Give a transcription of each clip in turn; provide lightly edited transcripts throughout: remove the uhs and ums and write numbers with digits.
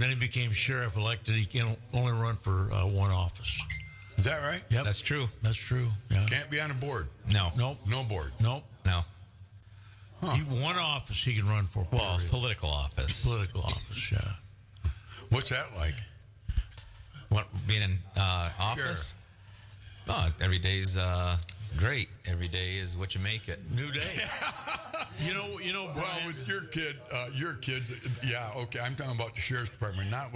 Then he became sheriff elected. He can only run for one office. Is that right? Yep. That's true. That's true. Yeah. Can't be on a board. No. Nope. No board. Nope. No. Huh. One office he can run for. Well, political office. Political office, yeah. What's that like? What, being in office? Sure. Oh, every day's great. Every day is what you make it. New day. you know, Brian. Well, with your kids, yeah, okay. I'm talking about the sheriff's department, not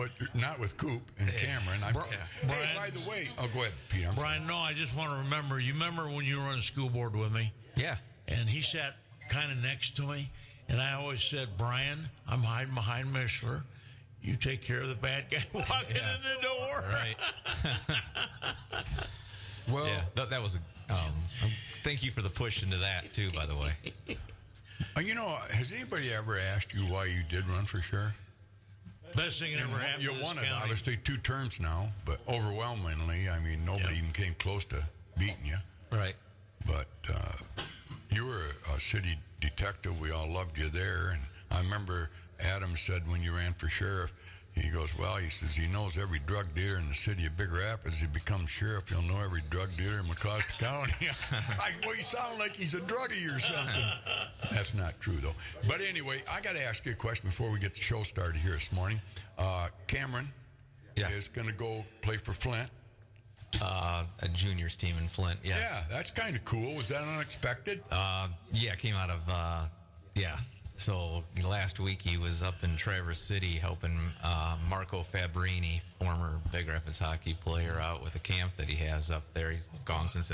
with Coop and Cameron. Hey, by the way, go ahead, Pete. Brian, no, I just want to remember. You remember when you were on the school board with me? Yeah. And he sat kind of next to me, and I always said, Brian, I'm hiding behind Mishler. You take care of the bad guy walking in the door. Right. Well, yeah, that was a. Thank you for the push into that too. By the way, has anybody ever asked you why you did run for sheriff? Best thing that ever happened. You won it, obviously 2 terms now, but overwhelmingly, I mean, nobody even came close to beating you. Right. But you were a city detective. We all loved you there, and I remember Adam said when you ran for sheriff, he goes, well, he says he knows every drug dealer in the city of Big Rapids. He becomes sheriff, he'll know every drug dealer in Mecosta County. Well, you sound like he's a druggie or something. That's not true, though. But anyway, I got to ask you a question before we get the show started here this morning. Cameron is going to go play for Flint. A juniors team in Flint, yes. Yeah, that's kind of cool. Was that unexpected? Yeah, it came out of, So last week he was up in Traverse City helping Marco Fabrini, former Big Rapids hockey player, out with a camp that he has up there. He's gone since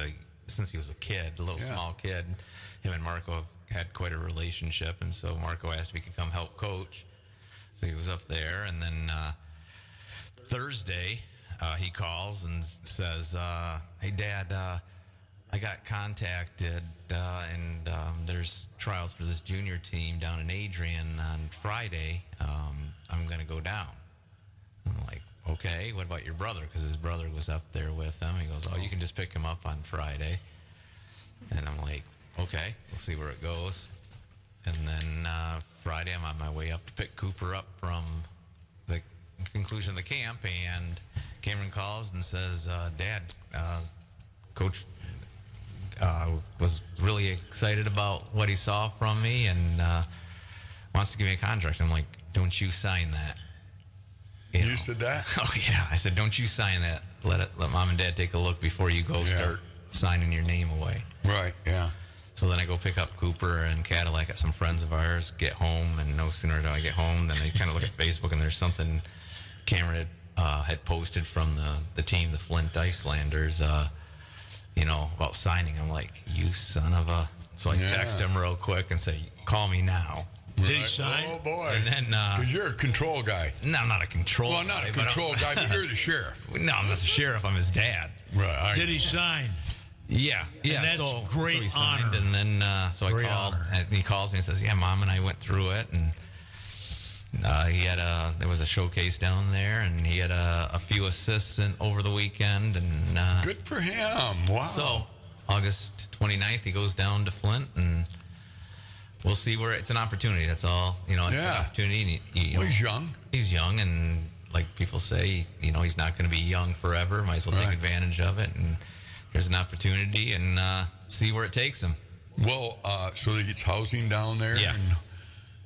he was a kid, a little small kid. Him and Marco have had quite a relationship, and so Marco asked if he could come help coach. So he was up there, and then Thursday he calls and says, "Hey, Dad, I got contacted, and there's trials for this junior team down in Adrian on Friday. I'm going to go down." I'm like, okay, what about your brother? Because his brother was up there with him. He goes, oh, you can just pick him up on Friday. And I'm like, okay, we'll see where it goes. And then Friday, I'm on my way up to pick Cooper up from the conclusion of the camp, and Cameron calls and says, Dad, Coach was really excited about what he saw from me and wants to give me a contract. I'm like, don't you sign that. You said that? Oh, yeah. I said, don't you sign that. Let Mom and Dad take a look before you go start signing your name away. Right, yeah. So then I go pick up Cooper and Cadillac at some friends of ours, get home, and no sooner do I get home than I kind of look at Facebook, and there's something Cameron had posted from the team, the Flint Icelanders, about signing. I'm like, you son of a... So I text him real quick and say, call me now. Did he sign? Oh, boy. And then... Because you're a control guy. No, I'm not a control guy. Well, not a control guy, but you're the sheriff. No, I'm not the sheriff. I'm his dad. Right. Did he sign? Yeah. And that's great so he signed, honor. and then so Great I called, honor. and he calls me and says, yeah, Mom and I went through it, and there was a showcase down there, and he had a few assists over the weekend, and good for him. Wow. So August 29th, he goes down to Flint, and we'll see where it's an opportunity. That's all. It's an opportunity. And he's young. He's young, and like people say, he's not going to be young forever. Might as well take advantage of it, and here's an opportunity, and see where it takes him. Well, so he gets housing down there. Yeah. And,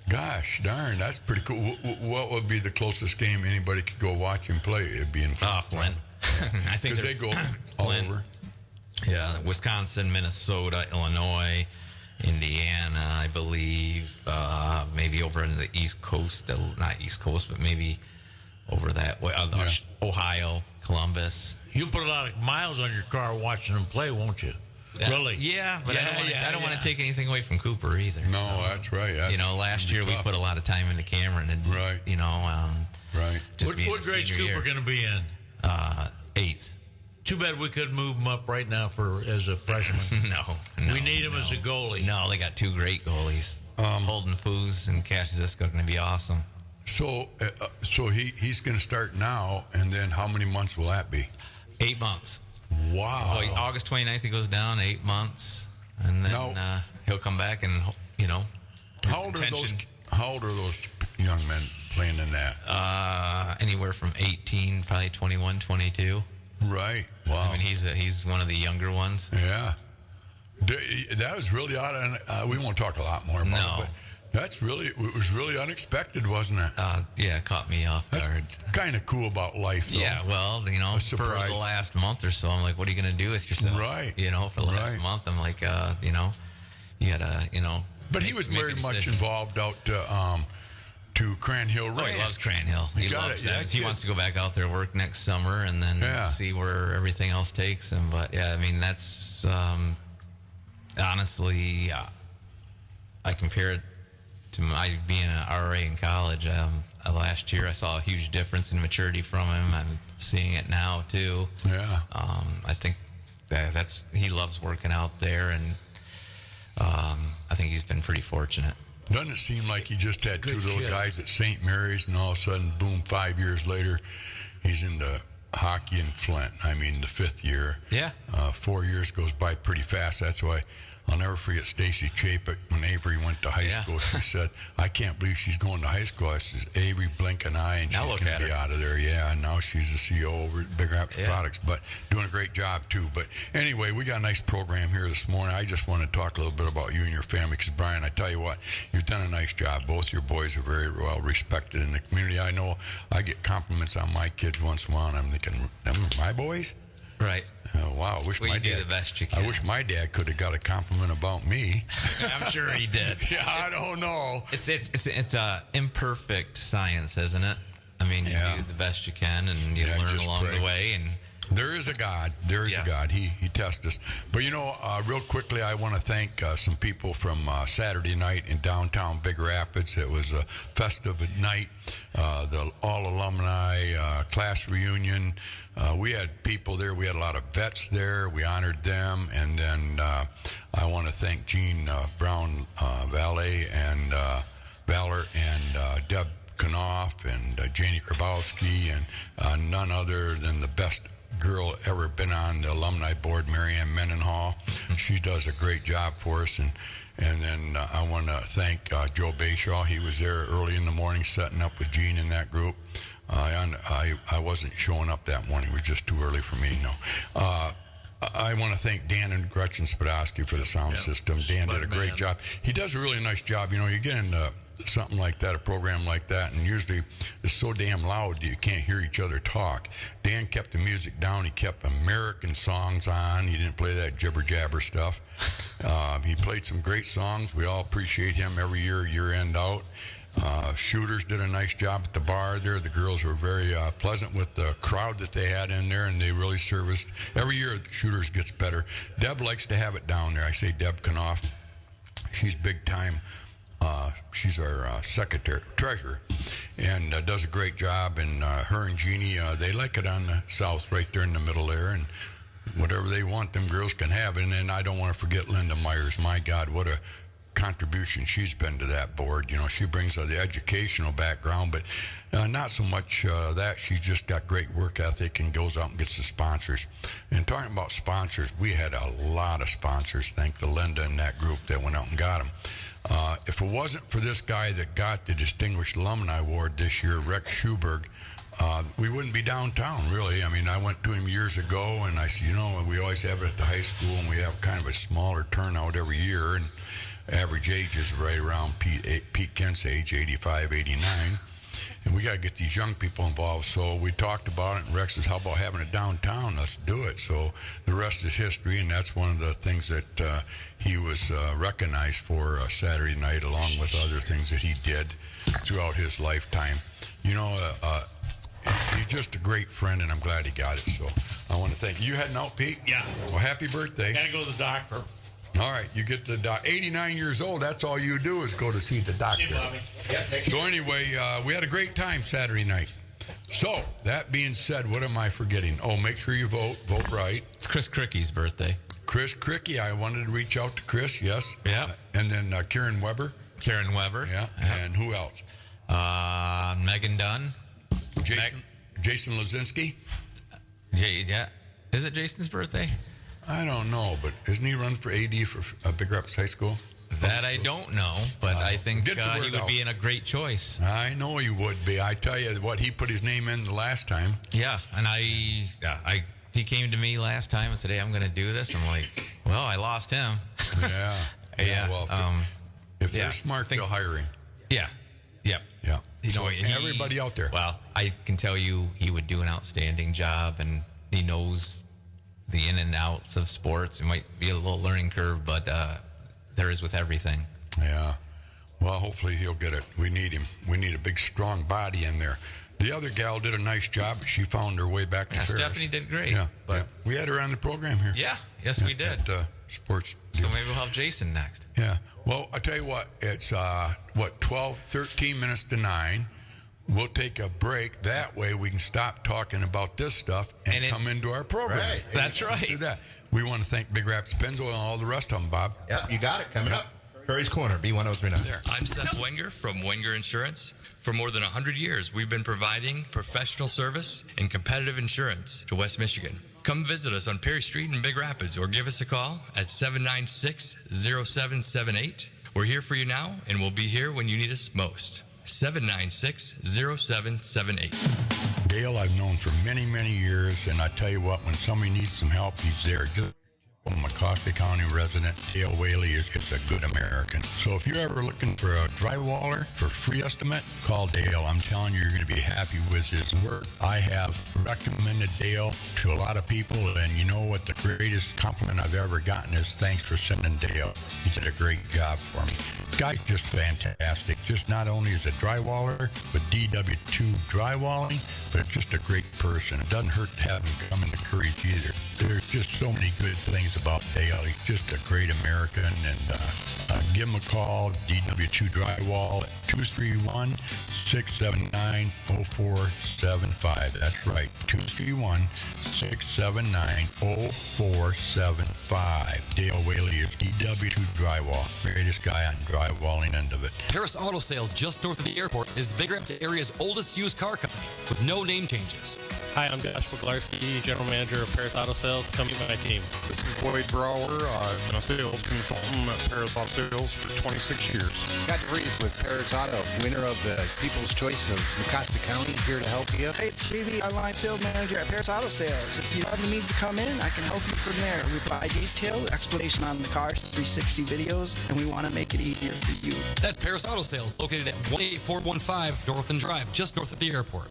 gosh darn, that's pretty cool. What would be the closest game anybody could go watch him play? It'd be in Flint. I think because they go all Flint, over. Yeah, Wisconsin, Minnesota, Illinois, Indiana, I believe, maybe over in the East Coast, not East Coast, but maybe over that way, Ohio, Columbus. You'll put a lot of miles on your car watching them play, won't you? Really? Yeah, but I don't want to take anything away from Cooper either. No, that's right. Last year we put a lot of time into Cameron, and right. What grade's Cooper going to be in? 8th. Too bad we couldn't move him up right now as a freshman. No, we need him as a goalie. No, they got 2 great goalies. Holden Foos and Cash Ziska are going to be awesome. So he's going to start now, and then how many months will that be? 8 months. Wow. Well, August 29th he goes down, 8 months, and then he'll come back and How old are those young men playing in that? anywhere from 18, probably 21, 22. Right. Wow. I mean, he's one of the younger ones. Yeah. That was really odd. We won't talk a lot more about it, but it was really unexpected, wasn't it? Yeah, it caught me off guard. Kind of cool about life, though. Yeah, well, for the last month or so, I'm like, what are you going to do with yourself? Right. For the last month, I'm like, you gotta, But he was very much involved out to Cran Hill Ranch. Oh, he loves Cran Hill. He loves that. He wants to go back out there, work next summer, and then see where everything else takes him. But yeah, I mean, that's honestly, I compare it to my being an RA in college. Last year, I saw a huge difference in maturity from him. I'm seeing it now too. Yeah. I think that's he loves working out there, and I think he's been pretty fortunate. Doesn't it seem like he just had two little guys at St. Mary's, and all of a sudden, boom, 5 years later, he's into hockey in Flint. I mean, the 5th year. Yeah. 4 years goes by pretty fast. That's why I'll never forget Stacy Chapek when Avery went to high school. She said, I can't believe she's going to high school. I said, Avery, blink an eye, and she's going to be out of there. Yeah, and now she's the CEO over at Big Rapids Products, but doing a great job, too. But anyway, we got a nice program here this morning. I just want to talk a little bit about you and your family, because, Brian, I tell you what, you've done a nice job. Both your boys are very well respected in the community. I know I get compliments on my kids once in a while, and I'm thinking, them are my boys? Right. Oh, wow. I wish my dad, do the best you can. I wish my dad could have got a compliment about me. I'm sure he did. Yeah, I don't know. It's a imperfect science, isn't it? I mean, you do the best you can, and you learn along the way. And there is a God. There is a God. He tests us. But, real quickly, I want to thank some people from Saturday night in downtown Big Rapids. It was a festive night. The all alumni class reunion. We had people there. We had a lot of vets there. We honored them. And then I want to thank Jean Brown Valet and Valor and Deb Knopf and Janie Grabowski and none other than the best girl ever been on the alumni board, Marianne Mendenhall. She does a great job for us. And then I want to thank Joe Bayshaw. He was there early in the morning setting up with Gene in that group. I wasn't showing up that morning. It was just too early for me. No. I want to thank Dan and Gretchen Spadowski for the sound system. Dan did a great job. He does a really nice job. You get into something like that, a program like that, and usually it's so damn loud you can't hear each other talk. Dan kept the music down. He kept American songs on. He didn't play that jibber-jabber stuff. He played some great songs. We all appreciate him every year in, out. Shooters did a nice job at the bar there. The girls were very pleasant with the crowd that they had in there, and they really serviced. Every year, Shooters gets better. Deb likes to have it down there. I say Deb Knopf. She's big time. She's our treasurer, and does a great job. And her and Jeannie, they like it on the south, right there in the middle there. And whatever they want, them girls can have it. And then I don't want to forget Linda Myers. My God, what a contribution she's been to that board. She brings the educational background, but not so much that. She's just got great work ethic and goes out and gets the sponsors. And talking about sponsors, we had a lot of sponsors, thanks to Linda and that group that went out and got them. If it wasn't for this guy that got the Distinguished Alumni Award this year, Rex Schuberg, we wouldn't be downtown, really. I mean, I went to him years ago, and I said, we always have it at the high school, and we have kind of a smaller turnout every year, and average age is right around Pete Kent's age, 85, 89. And we got to get these young people involved. So we talked about it, and Rex says, how about having it downtown? Let's do it. So the rest is history, and that's one of the things that he was recognized for Saturday night, along with other things that he did throughout his lifetime. He's just a great friend, and I'm glad he got it. So I want to thank you. You heading out, Pete? Yeah. Well, happy birthday. Got to go to the doctor. All right, you get to the 89 years old. That's all you do is go to see the doctor. See you, Bobby. Yeah, so anyway, we had a great time Saturday night. So that being said, what am I forgetting? Oh, make sure you vote. Vote right. It's Chris Cricky's birthday. Chris Cricky. I wanted to reach out to Chris. Yes. Yeah. And then Karen Weber. Karen Weber. Yeah. And who else? Megan Dunn. Jason Lazinski. Yeah. Is it Jason's birthday? I don't know, but isn't he run for AD for Big Rapids High School? That I don't know, but I think get the word he would out. be in a great choice. I know you would be. I tell you what, he put his name in the last time. Yeah, and he came to me last time and said, "Hey, I'm going to do this." I'm like, "Well, I lost him." Yeah. Yeah. Well, if they're smart, they'll hire him. Yeah. Yep. Yeah. You So know, everybody out there. Well, I can tell you he would do an outstanding job, and he knows the in and outs of sports. It might be a little learning curve, but there is with everything. Yeah. Well, hopefully he'll get it. We need him. We need a big, strong body in there. The other gal did a nice job. She found her way back to Ferris. Stephanie did great. Yeah. But yeah. We had her on the program here. yeah, yes, we did. At, sports. So maybe we'll have Jason next. Yeah. Well, I tell you what, it's 13 minutes to 9. We'll take a break. That way we can stop talking about this stuff and come into our program. Right. That's right. Do that. We want to thank Big Rapids Pennzoil and all the rest of them, Bob. Yep, you got it. Coming up, Curries Corner, B1039. There. I'm Seth Wenger from Wenger Insurance. For more than 100 years, we've been providing professional service and competitive insurance to West Michigan. Come visit us on Perry Street in Big Rapids or give us a call at 796-0778. We're here for you now, and we'll be here when you need us most. 796-0778. Dale, I've known for many, many years, and I tell you what, when somebody needs some help, he's there. Just a Mecosta County resident, Dale Whaley is a good American. So if you're ever looking for a drywaller for free estimate, call Dale. I'm telling you, you're going to be happy with his work. I have recommended Dale to a lot of people, and you know what the greatest compliment I've ever gotten is thanks for sending Dale. He did a great job for me. Guy's just fantastic. Just not only is a drywaller, but DW2 drywalling, but just a great person. It doesn't hurt to have him come into Curries either. There's just so many good things about Dale. He's just a great American, and give him a call, DW2 Drywall at 231-679-0475. That's right, 231-679-0475. Dale Whaley is DW2 Drywall. Greatest guy on drywalling end of it. Paris Auto Sales, just north of the airport, is the Big Rapids area's oldest used car company with no name changes. Hi, I'm Josh Waglarski, General Manager of Paris Auto Sales. Come meet my team. This is Boyd Brower. I've been a sales consultant at Paris Auto Sales for 26 years. Scott DeVries with Paris Auto, winner of the People's Choice of Mecosta County, here to help you. Hey, it's JV, online sales manager at Paris Auto Sales. If you have the means to come in, I can help you from there. We provide detailed explanation on the cars, 360 videos, and we want to make it easier for you. That's Paris Auto Sales, located at 18415 Northland Drive, just north of the airport.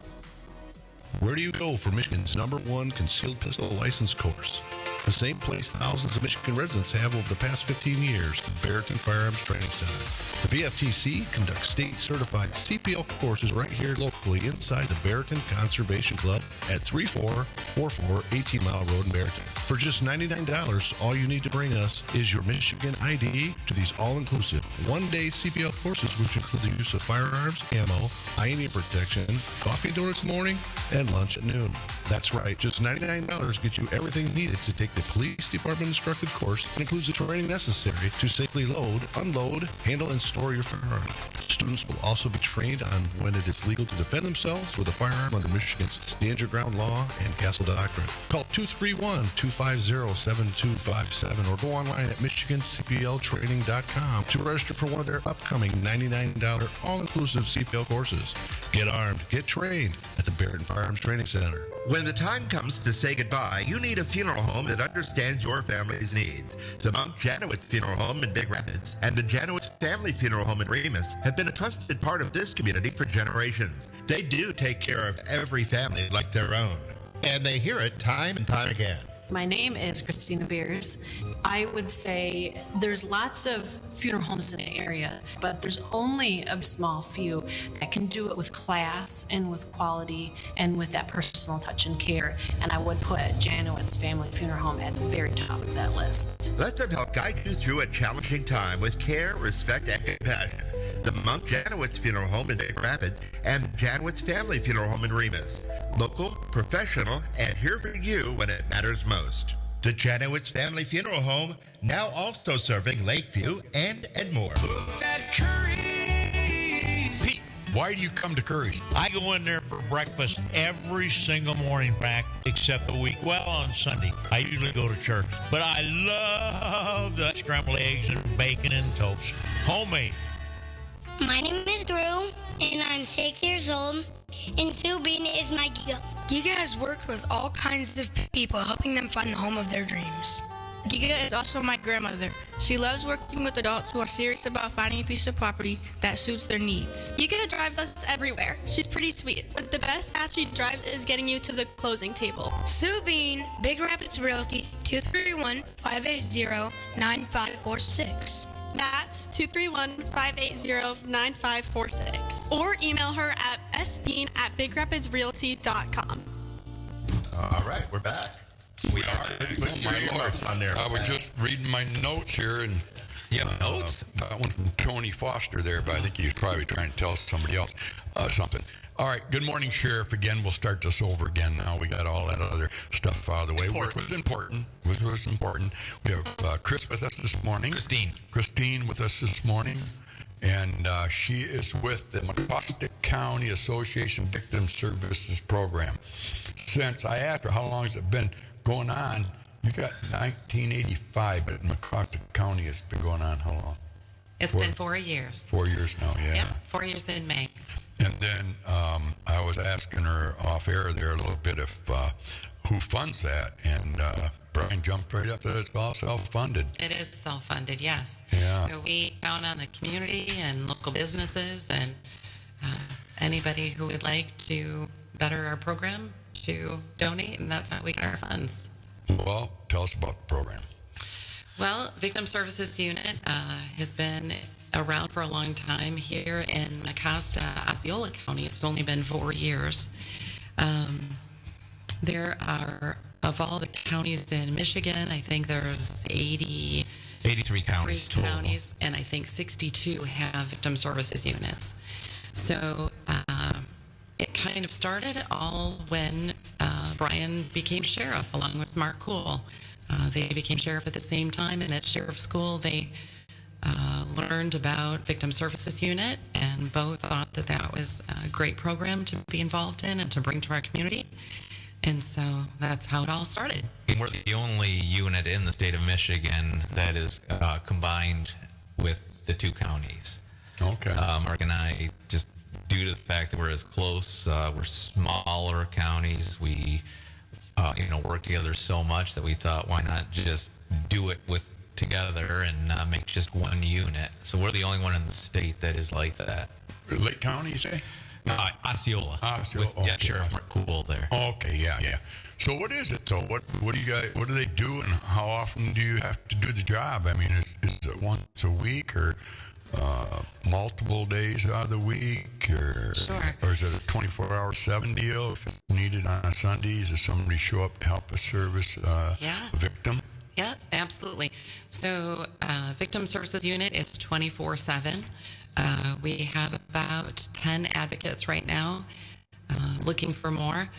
Where do you go for Michigan's #1 concealed pistol license course? The same place thousands of Michigan residents have over the past 15 years, the Barrington Firearms Training Center. The BFTC conducts state-certified CPL courses right here locally inside the Barrington Conservation Club at 3444 18 Mile Road in Barrington. For just $99, all you need to bring us is your Michigan ID to these all-inclusive one-day CPL courses, which include the use of firearms, ammo, IED protection, coffee and donuts in the morning, and lunch at noon. That's right, just $99 gets you everything needed to take the police department instructed course and includes the training necessary to safely load, unload, handle, and store your firearm. Students will also be trained on when it is legal to defend themselves with a firearm under Michigan's Stand Your Ground law and Castle Doctrine. Call 231-250-7257 or go online at michigancpltraining.com to register for one of their upcoming $99 all-inclusive CPL courses. Get armed, get trained at the Barrington Firearms Training Center. When the time comes to say goodbye, you need a funeral home that understands your family's needs. The Monk Janowitz Funeral Home in Big Rapids and the Janowitz Family Funeral Home in Remus have been a trusted part of this community for generations. They do take care of every family like their own, and they hear it time and time again. My name is Christine Doyle. I would say there's lots of funeral homes in the area, but there's only a small few that can do it with class and with quality and with that personal touch and care. And I would put Janowitz Family Funeral Home at the very top of that list. Let them help guide you through a challenging time with care, respect, and compassion. The Monk Janowitz Funeral Home in Big Rapids and Janowitz Family Funeral Home in Remus. Local, professional, and here for you when it matters most. The Janowitz Family Funeral Home, now also serving Lakeview and Edmore. At Curries! Pete, Why do you come to Curry's? I go in there for breakfast every single morning back except the week. Well, on Sunday. I usually go to church. But I love the scrambled eggs and bacon and toast. Homemade. My name is Drew, and I'm 6 years old, and Sue Bean is my Giga. Giga has worked with all kinds of people, helping them find the home of their dreams. Giga is also my grandmother. She loves working with adults who are serious about finding a piece of property that suits their needs. Giga drives us everywhere. She's pretty sweet, but the best path she drives is getting you to the closing table. Sue Bean, Big Rapids Realty, 231-580-9546. That's 231-580-9546. Or email her at sbean@bigrapidsrealty.com. All right, we're back. We are. My Lord. On there. I was just reading my notes here, and you have notes? Got one from Tony Foster there, but I think he was probably trying to tell somebody else something. All right. Good morning, Sheriff. Again, we'll start this over again. Now we got all that other stuff out of the way, which was important. Which was important. We have Chris with us this morning. Christine with us this morning. And she is with the Mecosta County Association Victim Services Program. Since I asked her how long has it been going on, you got 1985, but Mecosta County has been going on how long? It's been 4 years. 4 years now, yeah. Yeah, 4 years in May. And then I was asking her off air there a little bit of who funds that, and Brian jumped right up that it's all self-funded. It is self-funded, yes. Yeah. So we count on the community and local businesses and anybody who would like to better our program to donate, and that's how we get our funds. Well, tell us about the program. Well, Victim Services Unit has been around for a long time here in Mecosta-Osceola County. It's only been 4 years. There are, of all the counties in Michigan, I think there's 83 counties total. And I think 62 have victim services units. So it kind of started all when Brian became sheriff along with Mark Cool. They became sheriff at the same time, and at sheriff school they learned about Victim Services Unit, and both thought that that was a great program to be involved in and to bring to our community. And so that's how it all started. And we're the only unit in the state of Michigan that is combined with the two counties. Okay. Mark and I, just due to the fact that we're as close, we're smaller counties, we work together so much that we thought, why not just do it together and make just one unit. So we're the only one in the state that is like that. Lake County, you say? Osceola. Osceola. Yeah, Sheriff Mark Cool there. Okay, yeah. So what is it though? What do you guys? What do they do, and how often do you have to do the job? I mean, is it once a week or multiple days out of the week, or is it a 24-hour 7 deal if it's needed on Sundays? Does somebody show up to help us service a victim? Yeah, absolutely. So Victim Services Unit is 24/7. We have about 10 advocates right now, looking for more.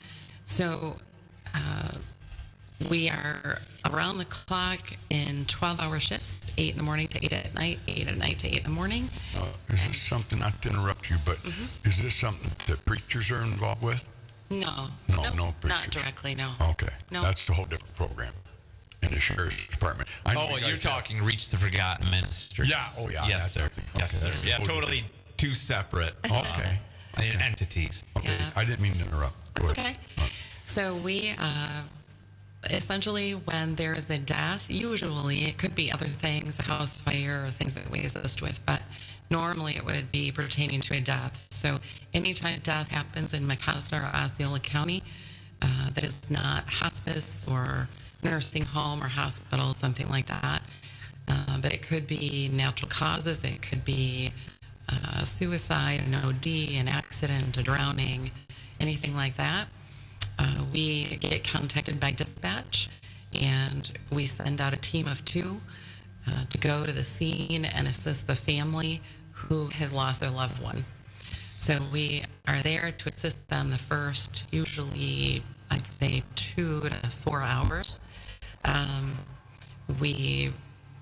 So we are around the clock in 12-hour shifts, 8 in the morning to 8 at night, 8 at night to 8 in the morning. Is this something, not to interrupt you, but is this something that preachers are involved with? No. No preachers. Not directly, no. Okay. No. That's a whole different program in the Sheriff's Department. You're talking Reach the Forgotten Ministries. Yeah. Oh, yeah. Yes, sir. Okay. Yes, sir. Yeah, totally two separate entities. Okay. Yeah. I didn't mean to interrupt. That's okay. So we essentially, when there is a death, usually it could be other things, a house fire or things that we assist with, but normally it would be pertaining to a death. So anytime death happens in Mecosta or Osceola County, that is not hospice or nursing home or hospital, something like that. But it could be natural causes. It could be suicide, an OD, an accident, a drowning, anything like that. We get contacted by dispatch, and we send out a team of 2 to go to the scene and assist the family who has lost their loved one. So we are there to assist them the first, usually, I'd say 2 to 4 hours. We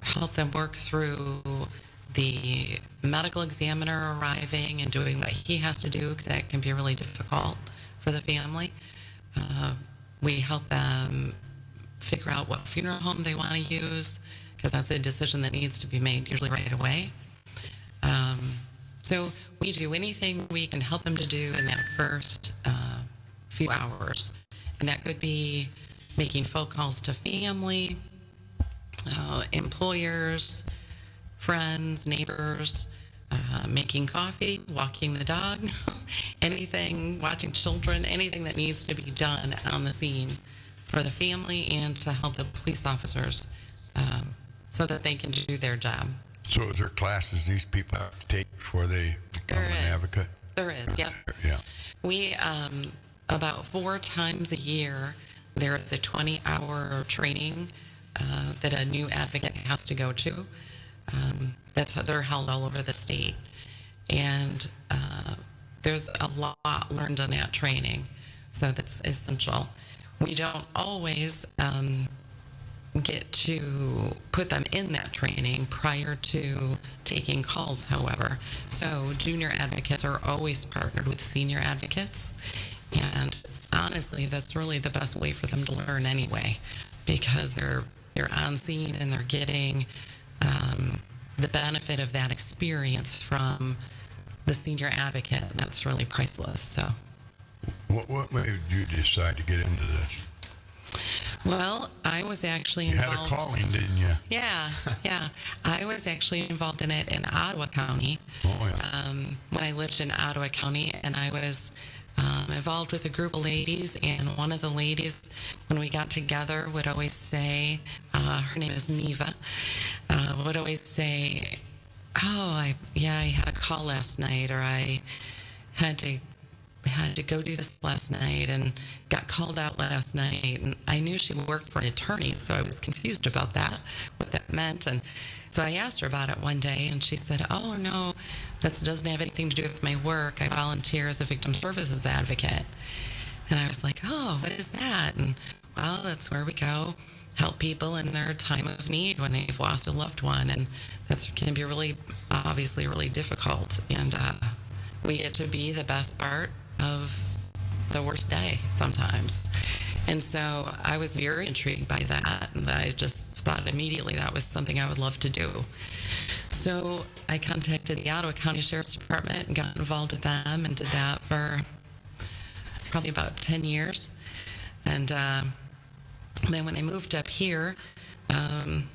help them work through the medical examiner arriving and doing what he has to do, because that can be really difficult for the family. We help them figure out what funeral home they want to use, because that's a decision that needs to be made usually right away. So we do anything we can help them to do in that first few hours. And that could be making phone calls to family, employers, friends, neighbors, making coffee, walking the dog, anything, watching children, anything that needs to be done on the scene for the family and to help the police officers so that they can do their job. So is there classes these people have to take before they become an advocate? There is, yeah. Yeah. We, about 4 times a year, there is a 20-hour training that a new advocate has to go to. They're held all over the state. And there's a lot learned on that training, so that's essential. We don't always get to put them in that training prior to taking calls, however. So junior advocates are always partnered with senior advocates, and honestly, that's really the best way for them to learn anyway, because they're on scene and they're getting the benefit of that experience from the senior advocate, and that's really priceless. So, what made you decide to get into this? Well, I was actually involved. You had a calling, didn't you? Yeah. I was actually involved in it in Ottawa County. Oh, yeah. When I lived in Ottawa County, and I was involved with a group of ladies, and one of the ladies, when we got together, would always say, her name is Neva, would always say, I had a call last night, or I had to go do this last night and got called out last night. And I knew she worked for an attorney, so I was confused about that, what that meant. And so I asked her about it one day, and she said, oh, no, that doesn't have anything to do with my work. I volunteer as a victim services advocate. And I was like, oh, what is that? And, well, that's where we go, help people in their time of need when they've lost a loved one. And that can be obviously really difficult. And we get to be the best part of the worst day sometimes. And so I was very intrigued by that, and I just thought immediately that was something I would love to do. So I contacted the Ottawa County Sheriff's Department and got involved with them and did that for probably about 10 years. And then when I moved up here,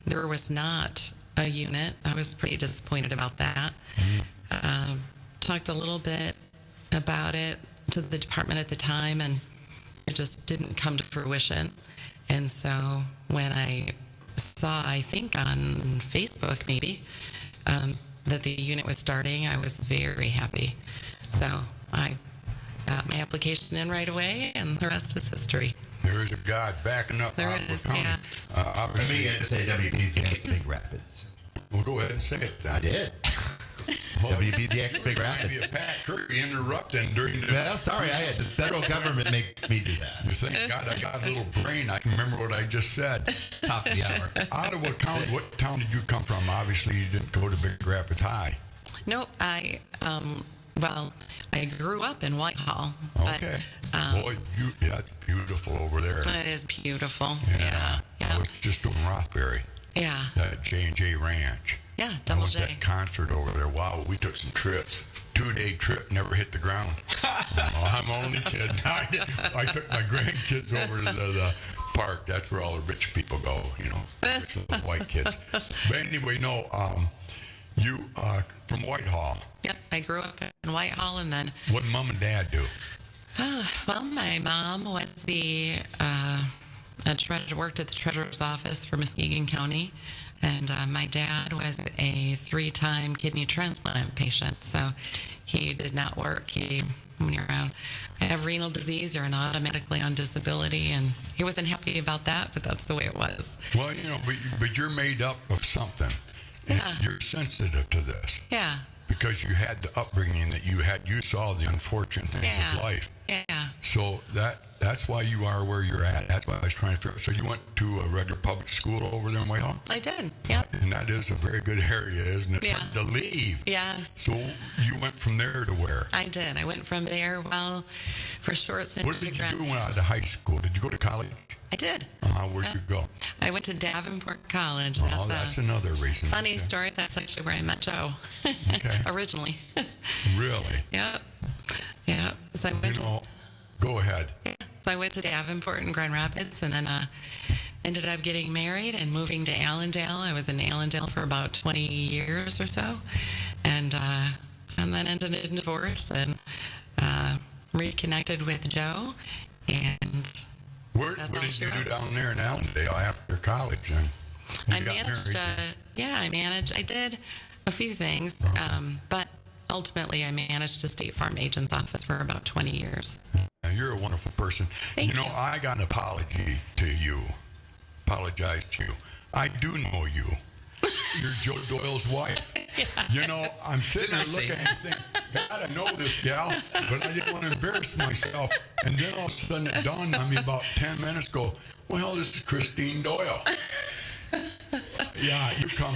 there was not a unit. I was pretty disappointed about that. Talked a little bit about it to the department at the time, and it just didn't come to fruition. And so when I saw, I think on Facebook maybe, that the unit was starting, I was very happy. So I got my application in right away, and the rest is history. There is a God backing up. There is, yeah. Let me say WBZX Big Rapids. Well, go ahead and say it. I did. WBZX Big Rapids. Maybe a Pat Curry interrupting during the... Well, sorry, the federal government makes me do that. You think, God, I got a little brain. I can remember what I just said. Top of the hour. Ottawa County, what town did you come from? Obviously, you didn't go to Big Rapids High. No, I grew up in Whitehall. Okay. Boy, that's beautiful over there. It is beautiful. Yeah. I was just doing Rothbury. Yeah. That J&J Ranch. Yeah, Double J. That concert over there. Wow, we took some trips. 2-day trip, never hit the ground. I'm only kidding. I took my grandkids over to the park. That's where all the rich people go, rich little white kids. But anyway, you from Whitehall. Yep, I grew up in Whitehall, and then... What did Mom and Dad do? Well, my mom was worked at the treasurer's office for Muskegon County, and my dad was a 3-time kidney transplant patient, so he did not work. When you're have renal disease, you're automatically on disability, and he wasn't happy about that, but that's the way it was. Well, but you're made up of something. And you're sensitive to this. Yeah. Because you had the upbringing that you saw the unfortunate things of life. Yeah. So that that's why you are where you're at. That's why I was trying to figure out. So you went to a regular public school over there in Whitehall? I did, yep. And that is a very good area, isn't it? It's hard to leave. Yes. So you went from there to where? I did. I went from there, well, for short stint. What did you do when out of high school? Did you go to college? I did. Where'd you go? I went to Davenport College. That's another reason. Funny story. That's actually where I met Joe. Okay. Originally. Really? Yep. Yep. So I went go ahead. So I went to Davenport in Grand Rapids, and then ended up getting married and moving to Allendale. I was in Allendale for about 20 years or so, and then ended in divorce and reconnected with Joe. And what did you do down there in Allendale after college? Then I did a few things, but ultimately I managed a State Farm agent's office for about 20 years. You're a wonderful person. Thank you. I got an apology to you. Apologize to you. I do know you. You're Joe Doyle's wife. I'm sitting there looking and thinking, God, I know this gal, but I didn't want to embarrass myself. And then all of a sudden it dawned on me about 10 minutes ago, well, this is Christine Doyle. Yeah, you come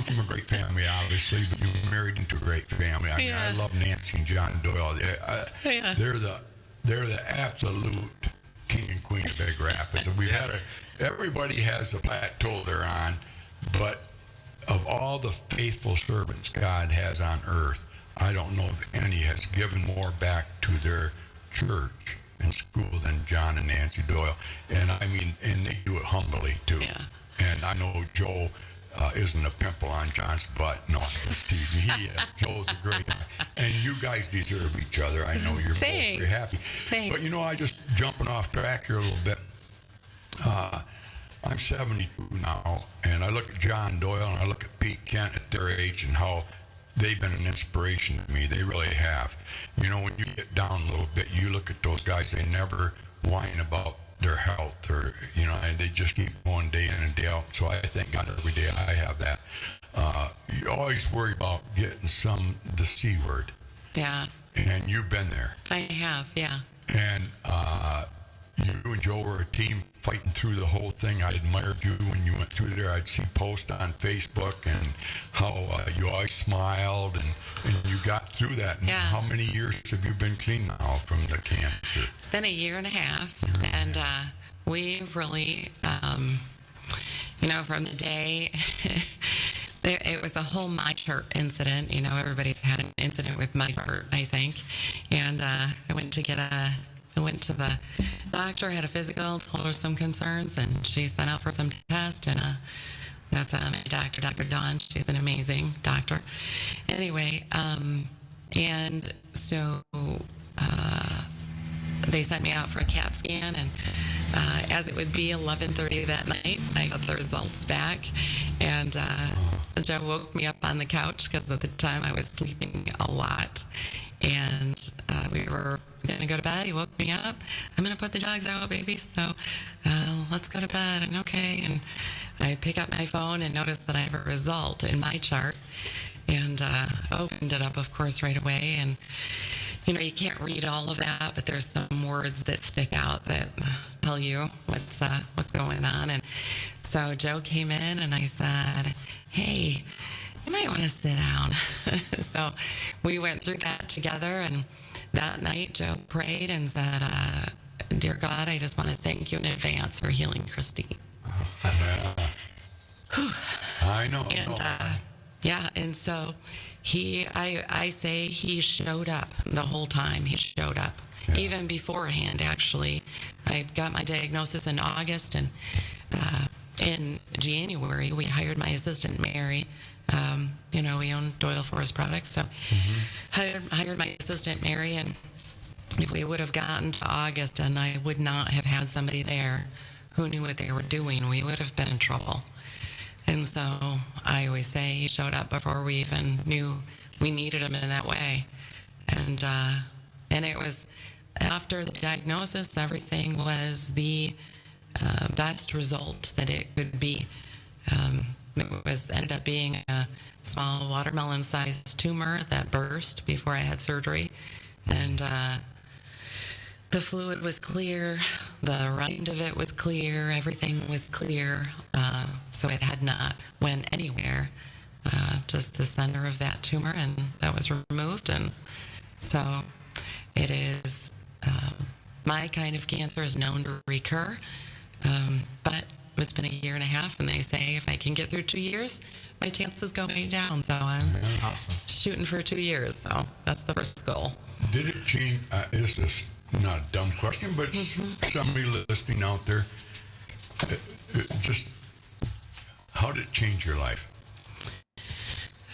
from a great family, obviously, but you married into a great family. I mean, I love Nancy and John Doyle. They're the absolute king and queen of Big Rapids. And everybody has the plateau they're on, but of all the faithful servants God has on earth, I don't know if any has given more back to their church and school than John and Nancy Doyle. And I mean, and they do it humbly too. Yeah. And I know Joe isn't a pimple on John's butt. No, I'm just teasing. He is. Joe's a great guy. And you guys deserve each other. I know you're both very happy. Thanks. But I just jumping off track here a little bit. I'm 72 now, and I look at John Doyle and I look at Pete Kent at their age and how they've been an inspiration to me. They really have. When you get down a little bit, you look at those guys, they never whine about their health or, and they just keep going day in and day out. So I thank God every day I have that. You always worry about getting the C word. Yeah. And you've been there. I have, yeah. And you and Joe were a team fighting through the whole thing. I admired you when you went through there. I'd see posts on Facebook and how you always smiled and you got through that. And how many years have you been clean now from the cancer? It's been a year and a half. And we really, from the day... It was a whole my chart incident. Everybody's had an incident with my chart, I think. And I went to the doctor, had a physical, told her some concerns, and she sent out for some tests. And that's my doctor, Dr. Dawn. She's an amazing doctor. Anyway, and so they sent me out for a CAT scan, and as it would be 11:30 that night, I got the results back, and Joe woke me up on the couch because at the time I was sleeping a lot, and we were going to go to bed. He woke me up. I'm going to put the dogs out, baby, so let's go to bed. And okay, and I pick up my phone and notice that I have a result in my chart, and opened it up, of course, right away, and you can't read all of that, but there's some words that stick out that tell you what's going on. And so Joe came in, and I said, hey, you might want to sit down. So we went through that together, and that night Joe prayed and said, dear God, I just want to thank you in advance for healing Christine. I know. And and so I say he showed up the whole time. He showed up. Yeah. Even beforehand, actually. I got my diagnosis in August, and in January, we hired my assistant, Mary. We own Doyle Forest Products, so hired my assistant, Mary, and if we would have gotten to August and I would not have had somebody there who knew what they were doing, we would have been in trouble. And so I always say he showed up before we even knew we needed him in that way. And it was after the diagnosis, everything was the best result that it could be. It ended up being a small watermelon-sized tumor that burst before I had surgery. And The fluid was clear, the rind of it was clear, everything was clear, so it had not went anywhere. Just the center of that tumor, and that was removed, and so it is. My kind of cancer is known to recur, but it's been a year and a half, and they say if I can get through 2 years, my chances go way down. So I'm shooting for 2 years. So that's the first goal. Did it change? This is not a dumb question, but somebody listening out there, just how did it change your life?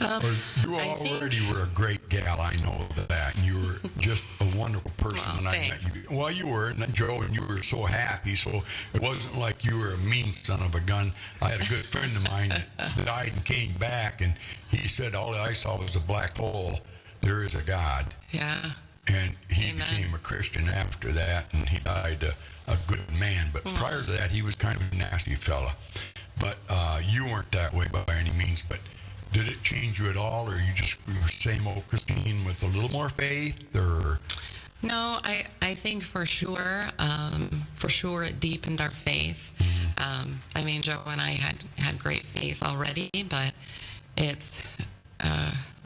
You already were a great gal, I know that, and you were just a wonderful person when I met you. Well, you were, and Joe, and you were so happy, so it wasn't like you were a mean son of a gun. I had a good friend of mine that died and came back, and he said, all I saw was a black hole. There is a God. Yeah. And he became a Christian after that, and he died a good man. But prior to that, he was kind of a nasty fella. But you weren't that way by any means, but did it change you at all, or you were same old Christine with a little more faith, or? No, I think for sure it deepened our faith. I mean, Joe and I had great faith already, but it's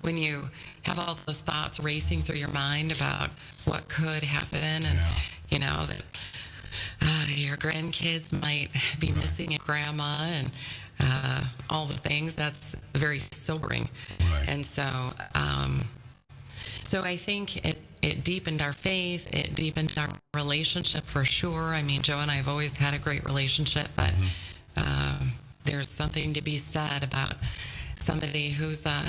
when you have all those thoughts racing through your mind about what could happen, and you know that your grandkids might be missing a grandma, and all the things, that's very sobering. Right. And so I think it deepened our faith, it deepened our relationship for sure. I mean, Joe and I have always had a great relationship, but there's something to be said about somebody who's on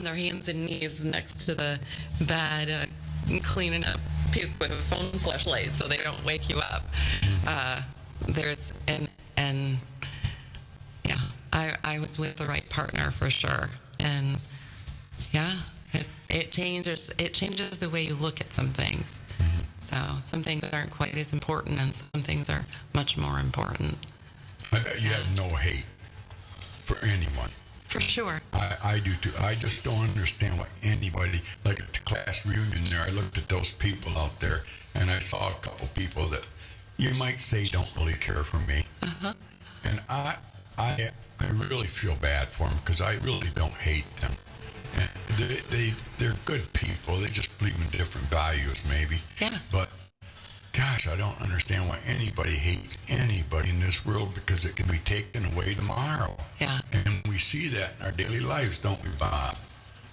their hands and knees next to the bed cleaning up puke with a phone flashlight so they don't wake you up. And yeah, I was with the right partner for sure. And yeah, it changes the way you look at some things. So some things aren't quite as important, and some things are much more important. I bet you have no hate for anyone. For sure. I do too. I just don't understand why anybody, like at the class reunion there, I looked at those people out there, and I saw a couple people that you might say don't really care for me. And I really feel bad for them, because I really don't hate them. And they're good people. They just believe in different values, maybe. Yeah. But gosh, I don't understand why anybody hates anybody in this world, because it can be taken away tomorrow. Yeah. And we see that in our daily lives, don't we, Bob?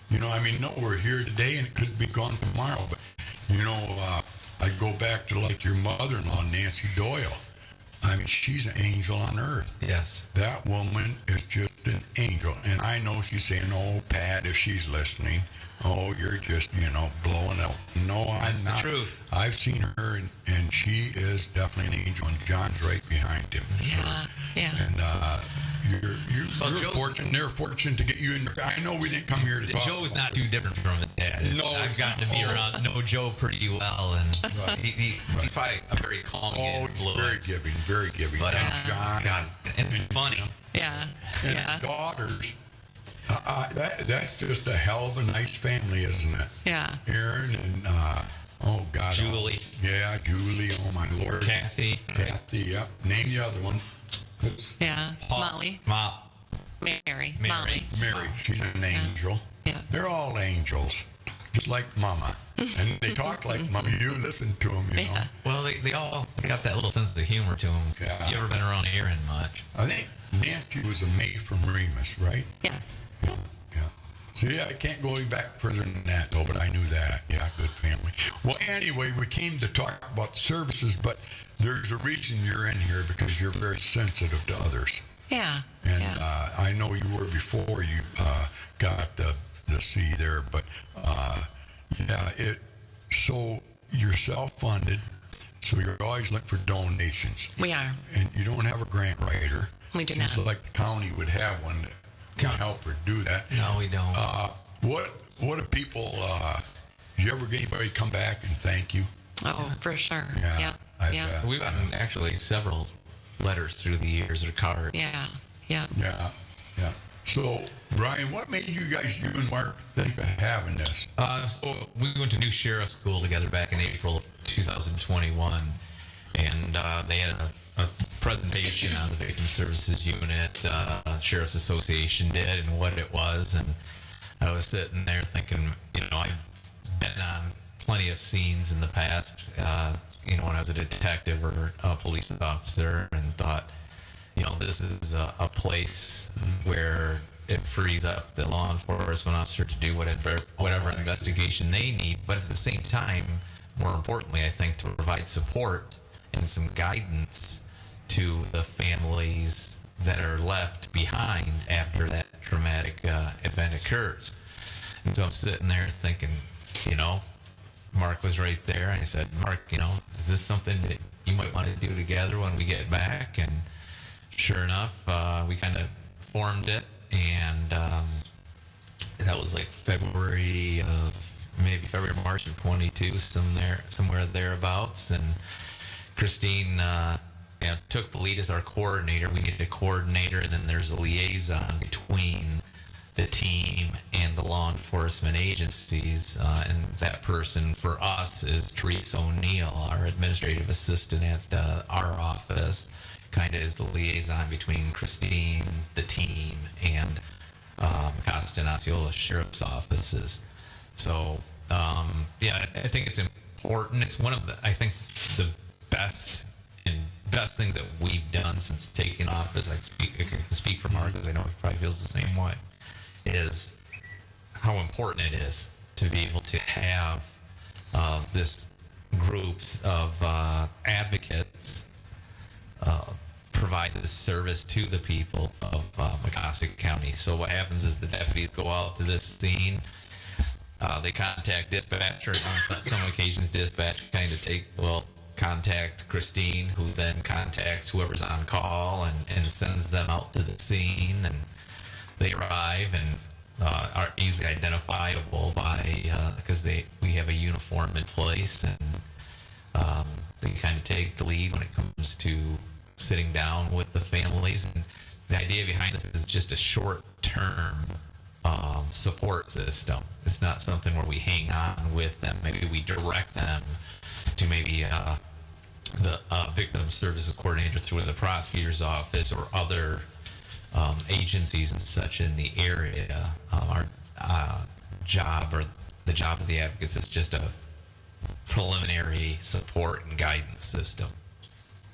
You know, I mean, no, we're here today and it could be gone tomorrow. But, you know, I go back to like your mother-in-law, Nancy Doyle. I mean, she's an angel on earth. Yes. That woman is just an angel. And I know she's saying, oh, Pat, if she's listening, oh, you're just, blowing up. No, I'm not. That's the truth. I've seen her, and she is definitely an angel, and John's right behind him. Yeah. And you're fortunate. They're fortunate to get you in. I know we didn't come here to talk. Joe's not too different from his dad. No, I've gotten to be around, know Joe pretty well, and he's probably a very calming influence. Very giving. But John, God, and funny. Yeah. And daughters. That's just a hell of a nice family, isn't it? Yeah. Aaron and oh God, Julie. Yeah, Julie. Oh my Lord. Kathy. Yep. Name the other one. Yeah. Molly. Mary. Molly. Mary. She's an angel. Yeah. They're all angels, just like Mama. And they talk like Mama. You listen to them, you know. Well, they all got that little sense of humor to them. Yeah. You ever been around Aaron much? I think Nancy was a maid from Remus, right? Yes. Yeah. So, I can't go back further than that, though, but I knew that. Yeah, good family. Well, anyway, we came to talk about services, but there's a reason you're in here, because you're very sensitive to others. Yeah. And I know you were before you got the C there, but so you're self-funded, so you're always looking for donations. We are. And you don't have a grant writer. We do not. So like the county would have one that can help her do that. No, we don't. What do people, you ever get anybody come back and thank you? Oh, for sure. Yeah. We've gotten actually several letters through the years or cards. Yeah. So Brian, what made you guys, you and Mark, think of having this? So we went to new sheriff school together back in April of 2021, and they had a presentation on the Victim Services Unit, Sheriff's Association did, and what it was. And I was sitting there thinking, I've been on plenty of scenes in the past, when I was a detective or a police officer, and thought, this is a place where it frees up the law enforcement officer to do whatever investigation they need, but at the same time, more importantly, I think, to provide support and some guidance to the families that are left behind after that traumatic event occurs. And so I'm sitting there thinking, Mark was right there, and I said, Mark, is this something that you might want to do together when we get back? And sure enough, we kind of formed it, and that was like February, March of 22, somewhere thereabouts. And Christine took the lead as our coordinator. We needed a coordinator, and then there's a liaison between the team and the law enforcement agencies, and that person for us is Teresa O'Neill, our administrative assistant at our office, kind of is the liaison between Christine, the team, and Mecosta-Osceola Sheriff's offices. So, I think it's important. It's one of the best things that we've done since taking office. I can speak for Mark, because I know he probably feels the same way, is how important it is to be able to have this group of advocates provide this service to the people of Mecosta County. So what happens is the deputies go out to this scene. They contact dispatch, or on some occasions dispatch kind of contact Christine, who then contacts whoever's on call and sends them out to the scene. And they arrive and are easily identifiable because we have a uniform in place, and they kind of take the lead when it comes to sitting down with the families. And the idea behind this is just a short-term support system. It's not something where we hang on with them. Maybe we direct them to maybe the victim services coordinator through the prosecutor's office or other agencies and such in the area. Our job, or the job of the advocates, is just a preliminary support and guidance system.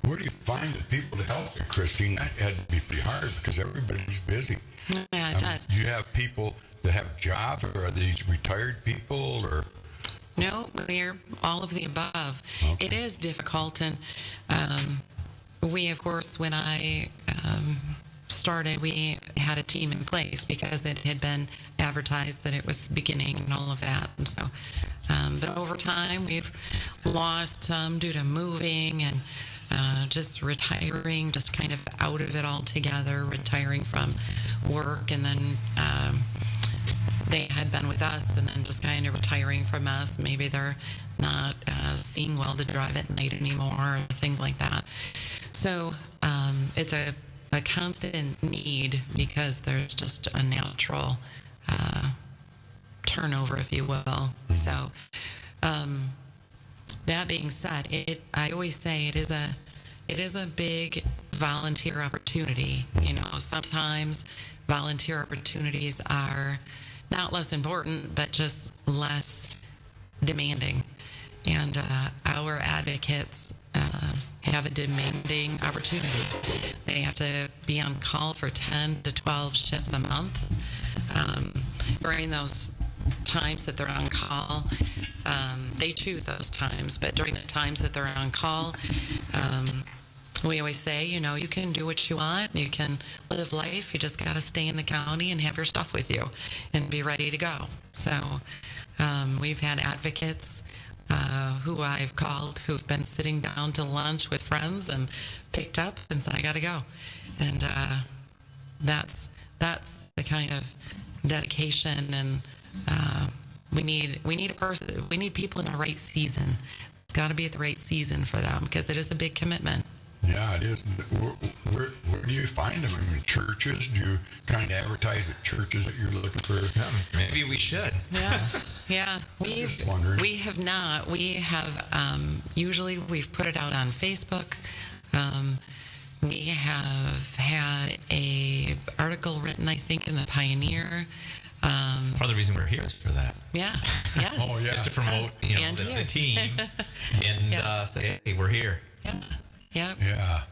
Where do you find the people to help you, Christine? That had to be pretty hard because everybody's busy. Yeah, it does. Do you have people that have jobs, or are these retired people, or? No, we're all of the above. Okay. It is difficult, and we, of course, when I started, we had a team in place because it had been advertised that it was beginning and all of that. And so, but over time, we've lost some due to moving and just retiring, just kind of out of it altogether, retiring from work, and then they had been with us and then just kind of retiring from us. Maybe they're not seeing well to drive at night anymore, or things like that. So it's a constant need, because there's just a natural turnover, if you will. Mm-hmm. So that being said, I always say it is a big volunteer opportunity. You know, sometimes volunteer opportunities are not less important, but just less demanding. And our advocates have a demanding opportunity. They have to be on call for 10 to 12 shifts a month. During those times that they're on call, they choose those times, but during the times that they're on call, we always say, you know, you can do what you want, you can live life, you just got to stay in the county and have your stuff with you and be ready to go. So we've had advocates who I've called who've been sitting down to lunch with friends and picked up and said, I got to go. And that's the kind of dedication, and we need a person, we need people in the right season. It's got to be at the right season for them, because it is a big commitment. Yeah, it is. Where do you find them? In churches? Do you kind of advertise at churches that you're looking for? Maybe we should. Yeah. Just wondering. We have not. We have, usually we've put it out on Facebook. We have had a article written, I think, in the Pioneer. Part of the reason we're here is for that. Yeah. Yes. Oh, yeah. Just to promote, the team and say, hey, we're here. Yeah. Yeah.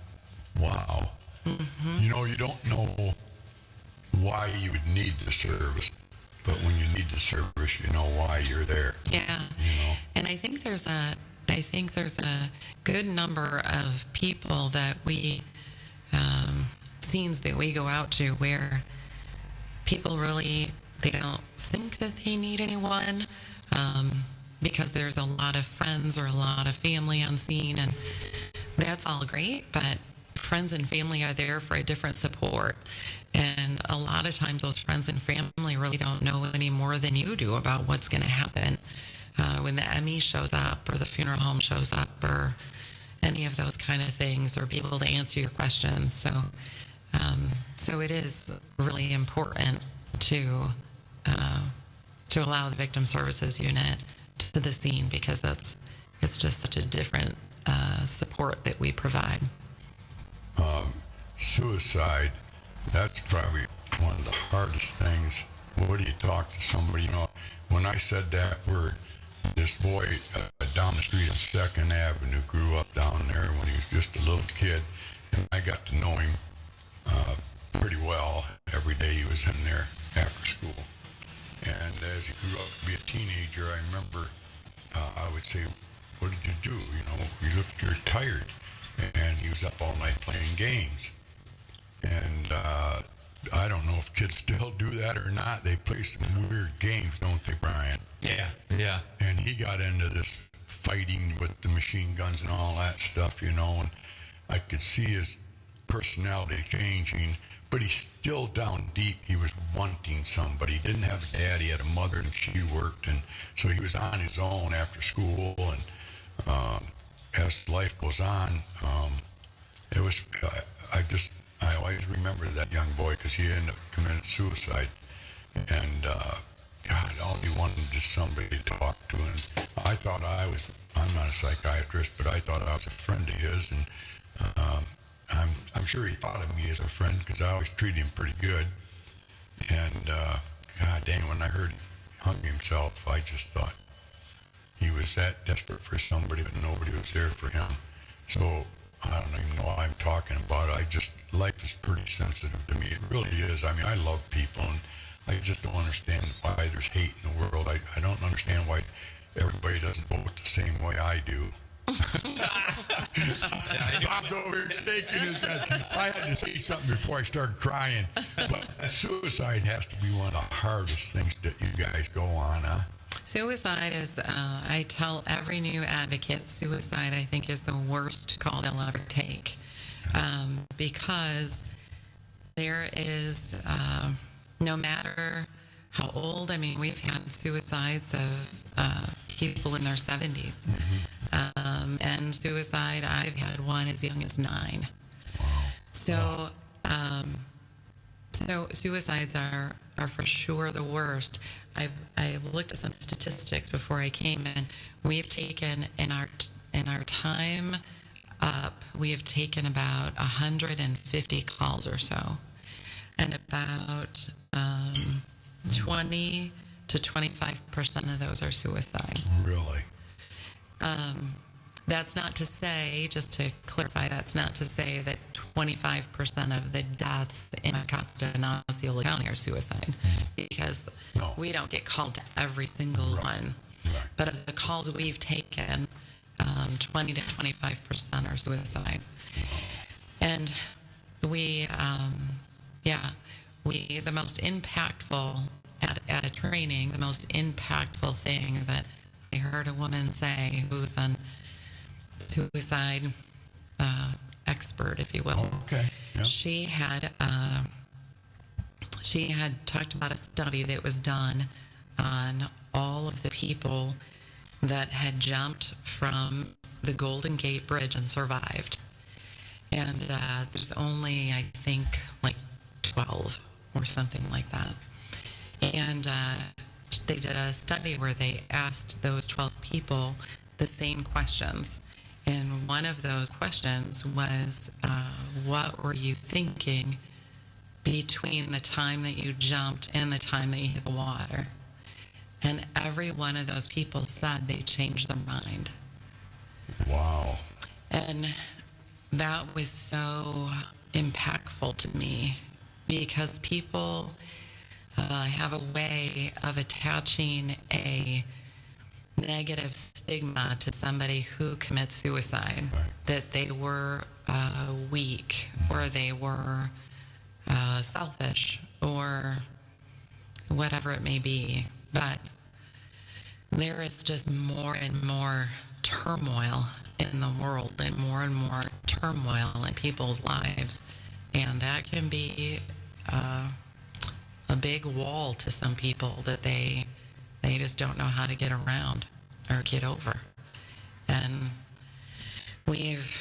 Wow. Mm-hmm. You don't know why you would need the service, but when you need the service, you know why you're there. Yeah. And I think there's a good number of people that we scenes that we go out to where people really they don't think that they need anyone because there's a lot of friends or a lot of family on scene, and that's all great, but friends and family are there for a different support. And a lot of times those friends and family really don't know any more than you do about what's going to happen when the ME shows up or the funeral home shows up or any of those kind of things, or be able to answer your questions. So it is really important to allow the Victim Services Unit to the scene, because it's just such a different support that we provide. Suicide, that's probably one of the hardest things. What do you talk to somebody? When I said that word, this boy down the street of 2nd Avenue grew up down there when he was just a little kid, and I got to know him pretty well. Every day he was in there after school. And as he grew up to be a teenager, I remember I would say, what did you do? You're tired. And he was up all night playing games. And I don't know if kids still do that or not. They play some weird games, don't they, Brian? Yeah. And he got into this fighting with the machine guns and all that stuff, and I could see his personality changing, but he's still down deep. He was wanting somebody. He didn't have a dad. He had a mother, and she worked, and so he was on his own after school. And as life goes on, it was. I always remember that young boy because he ended up committing suicide, and God, all he wanted is somebody to talk to. And I thought I'm not a psychiatrist, but I thought I was a friend of his, and I'm sure he thought of me as a friend because I always treated him pretty good. And God dang, when I heard he hung himself, I just thought he was that desperate for somebody, but nobody was there for him. So I don't even know what I'm talking about. Life is pretty sensitive to me. It really is. I mean, I love people, and I just don't understand why there's hate in the world. I don't understand why everybody doesn't vote the same way I do. Bob's over here shaking his head. I had to say something before I started crying. But suicide has to be one of the hardest things that you guys go on, huh? Suicide is, I tell every new advocate, suicide, I think, is the worst call they'll ever take. Because there is, no matter how old, I mean, we've had suicides of people in their 70s. Mm-hmm. And suicide, I've had one as young as 9. Wow. So, so suicides are for sure the worst. I looked at some statistics before I came in. We've taken in our time up, we have taken about 150 calls or so, and about 20 to 25% of those are suicide. Really? That's not to say, just to clarify, that's not to say that 25% of the deaths in Mecosta-Osceola County are suicide, because we don't get called to every single one. Right. But of the calls we've taken, 20 to 25% are suicide. And the most impactful, at a training, the most impactful thing that I heard a woman say, who's a suicide expert, if you will. Oh, okay. Yeah. She had talked about a study that was done on all of the people that had jumped from the Golden Gate Bridge and survived. And there's only, I think, like 12 or something like that. And they did a study where they asked those 12 people the same questions. And one of those questions was, what were you thinking between the time that you jumped and the time that you hit the water? And every one of those people said they changed their mind. Wow. And that was so impactful to me because people have a way of attaching a negative stigma to somebody who commits suicide, that they were weak or they were selfish or whatever it may be. But there is just more and more turmoil in the world and more turmoil in people's lives. And that can be a big wall to some people that they just don't know how to get around or get over. And we've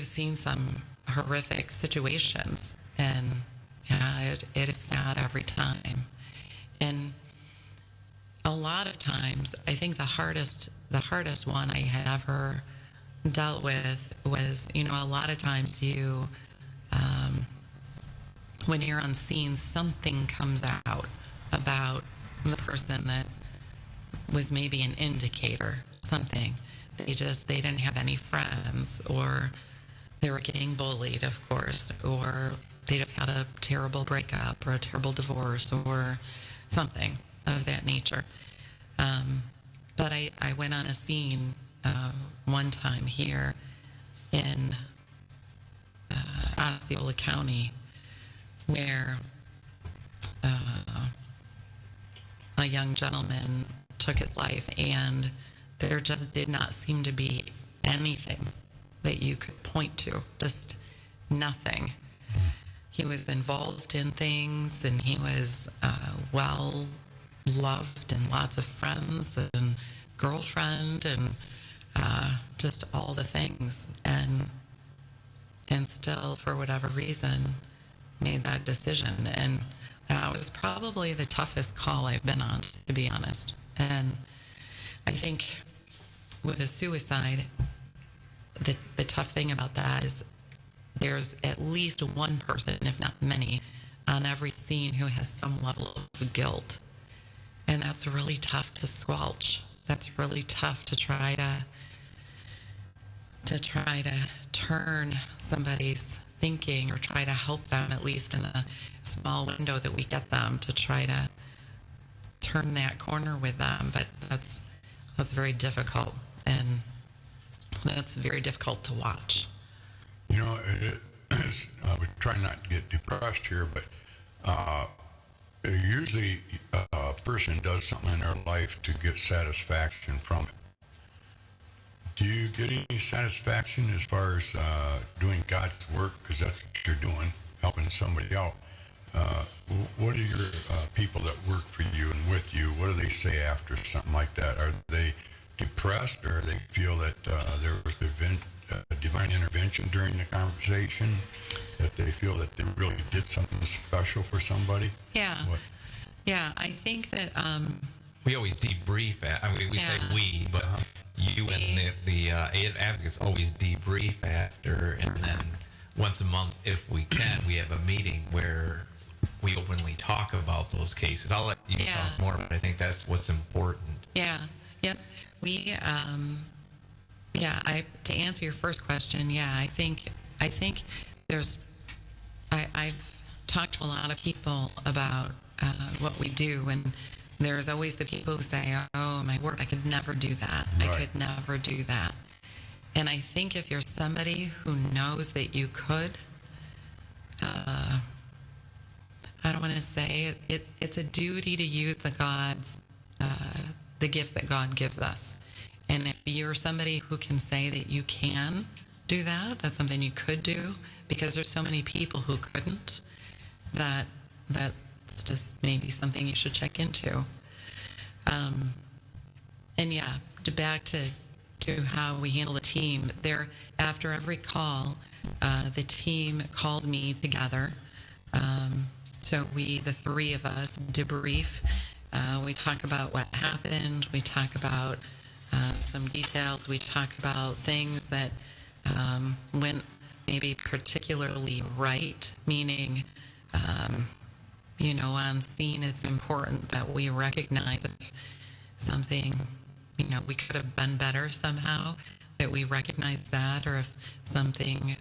seen some horrific situations, and yeah, it is sad every time. And a lot of times, I think the hardest one I had ever dealt with was, a lot of times when you're on scene, something comes out about the person that was maybe an indicator, something. They didn't have any friends, or they were getting bullied, of course, or they just had a terrible breakup or a terrible divorce or something of that nature. But I went on a scene one time here in Osceola County where a young gentleman took his life, and there just did not seem to be anything that you could point to, just nothing. He was involved in things, and he was well loved and lots of friends and girlfriend and just all the things, and still, for whatever reason, made that decision. And that was probably the toughest call I've been on, to be honest. And I think with a suicide, the tough thing about that is there's at least one person, if not many, on every scene who has some level of guilt. And that's really tough to squelch. That's really tough to try to turn somebody's thinking, or try to help them, at least in the small window that we get them, to try to turn that corner with them. But that's very difficult, and that's very difficult to watch. I would try not to get depressed here, but usually a person does something in their life to get satisfaction from it. Do you get any satisfaction as far as doing God's work? Because that's what you're doing, helping somebody out. What are your people that work for you and with you, what do they say after something like that? Are they depressed, or they feel that there was divine intervention during the conversation, that they feel that they really did something special for somebody? Yeah. Yeah, I think that... we always debrief. We say we, but you and the advocates always debrief after, and then once a month, if we can, we have a meeting where we openly talk about those cases. I'll let you talk more, but I think that's what's important. Yeah. Yep. We, to answer your first question, I think there's, I've talked to a lot of people about what we do, and there's always the people who say, oh, my word, I could never do that. Right. I could never do that. And I think if you're somebody who knows that you could, I don't want to say it's a duty to use the gifts that God gives us. And if you're somebody who can say that you can do that, that's something you could do, because there's so many people who couldn't, that's just maybe something you should check into. And back to to how we handle the team. After every call, the team calls me together. So the three of us, debrief. We talk about what happened. We talk about some details. We talk about things that went maybe particularly right, meaning, on scene, it's important that we recognize if something, we could have been better somehow, that we recognize that, or if something,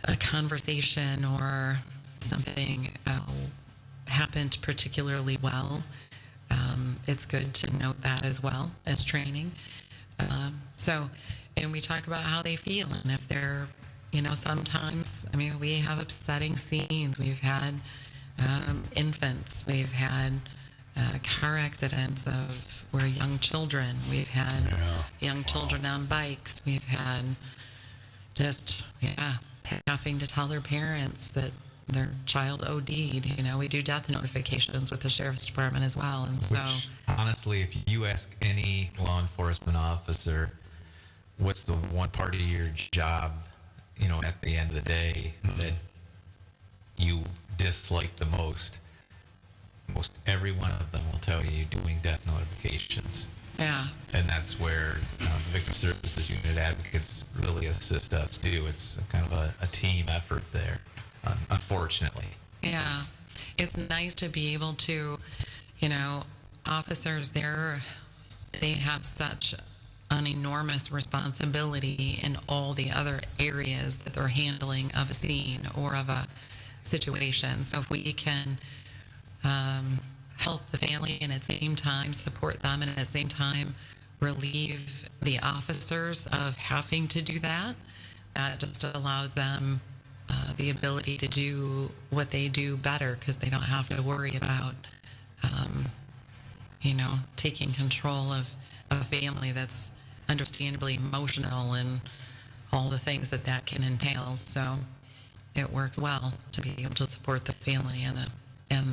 a conversation or something happened particularly well, it's good to note that as well as training. And we talk about how they feel, and if they're, sometimes, we have upsetting scenes. We've had infants. We've had car accidents where young children. We've had young children on bikes. We've had just, having to tell their parents that their child OD'd. We do death notifications with the sheriff's department as well. And Which, honestly, if you ask any law enforcement officer, what's the one part of your job, at the end of the day that you dislike the most? Most every one of them will tell you doing death notifications. Yeah. And that's where the Victim Services Unit advocates really assist us too. It's kind of a team effort there, unfortunately. Yeah. It's nice to be able to, officers there, they have such an enormous responsibility in all the other areas that they're handling of a scene or of a situation. So if we can help the family and at the same time support them and at the same time relieve the officers of having to do that, that just allows them the ability to do what they do better, because they don't have to worry about taking control of a family that's understandably emotional and all the things that can entail. So it works well to be able to support the family and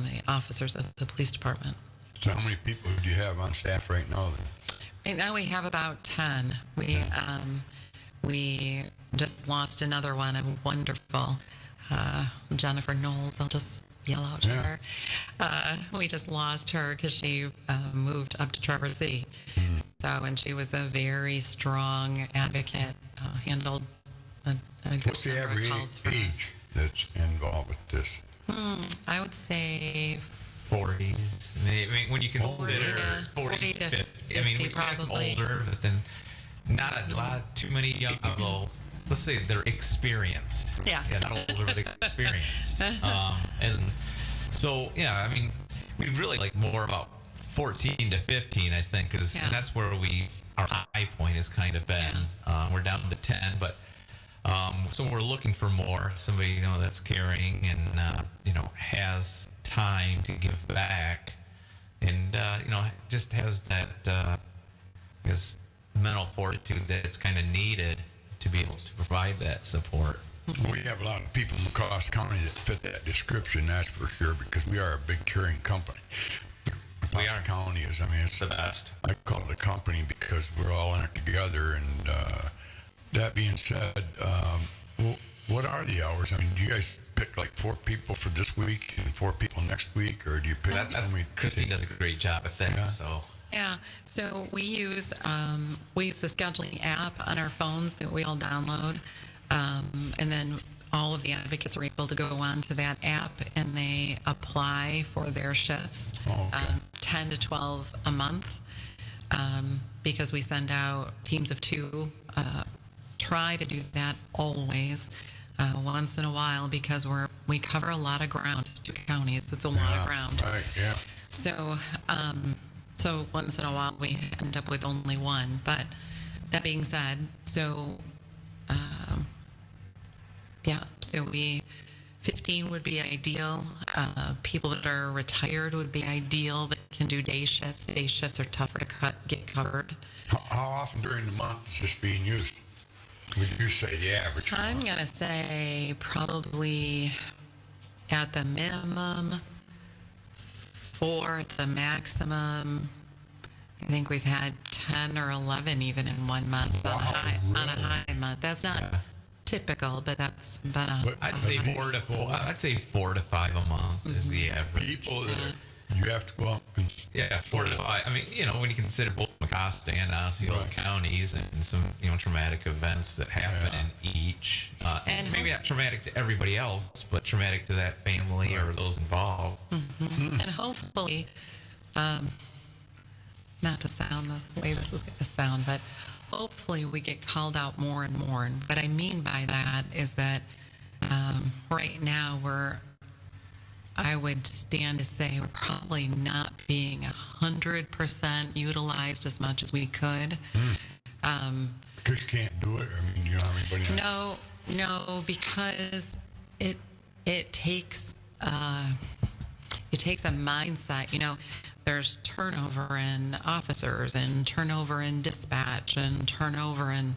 the officers of the police department. So how many people do you have on staff right now then? Right now we have about 10. We just lost another one, a wonderful Jennifer Knowles. I'll just yell out to her. We just lost her because she moved up to Traverse City. And she was a very strong advocate, handled a good What's the number of average calls for age that's involved with this? I would say 40s. When you consider 40 to 50. We have some older, but then not a lot, too many young. Although, let's say they're experienced. Yeah. Not older, but experienced. And so, we'd really like more about 14 to 15, I think, because and that's where our high point has kind of been. We're down to 10, but so we're looking for more. Somebody that's caring and has time to give back, and just has that mental fortitude that's kind of needed to be able to provide that support. We have a lot of people in Mecosta County that fit that description, that's for sure, because we are a big caring company. Mecosta County is, it's the best. I call it a company because we're all in it together. And that being said, what are the hours? Do you guys pick like 4 people for this week and 4 people next week, or do you pick? Christine does a great job at that. So we use the scheduling app on our phones that we all download, and then all of the advocates are able to go onto that app and they apply for their shifts, 10 to 12 a month, because we send out teams of 2. Try to do that always. Once in a while, because we cover a lot of ground, 2 counties. It's a lot of ground. Right. Yeah. So once in a while we end up with only 1. But that being said, so 15 would be ideal. People that are retired would be ideal that can do day shifts. Day shifts are tougher to get covered. How often during the month is this being used? Would you say the average? I'm going to say probably at the minimum 4, at the maximum. I think we've had 10 or 11 even in 1 month on a high month. That's not typical, but that's I'd say 4 to 5 a month is the average. People that you have to go out. 4 to 5. I mean, when you consider both Mecosta and Osceola counties and some traumatic events that happen in each, and maybe not traumatic to everybody else, but traumatic to that family or those involved. And hopefully, not to sound the way this is going to sound, but hopefully we get called out more and more. And what I mean by that is that right now I would stand to say we're probably not being 100% utilized as much as we could. Because you can't do it. I mean, you don't have anybody. No, because it takes a mindset. There's turnover in officers and turnover in dispatch and turnover in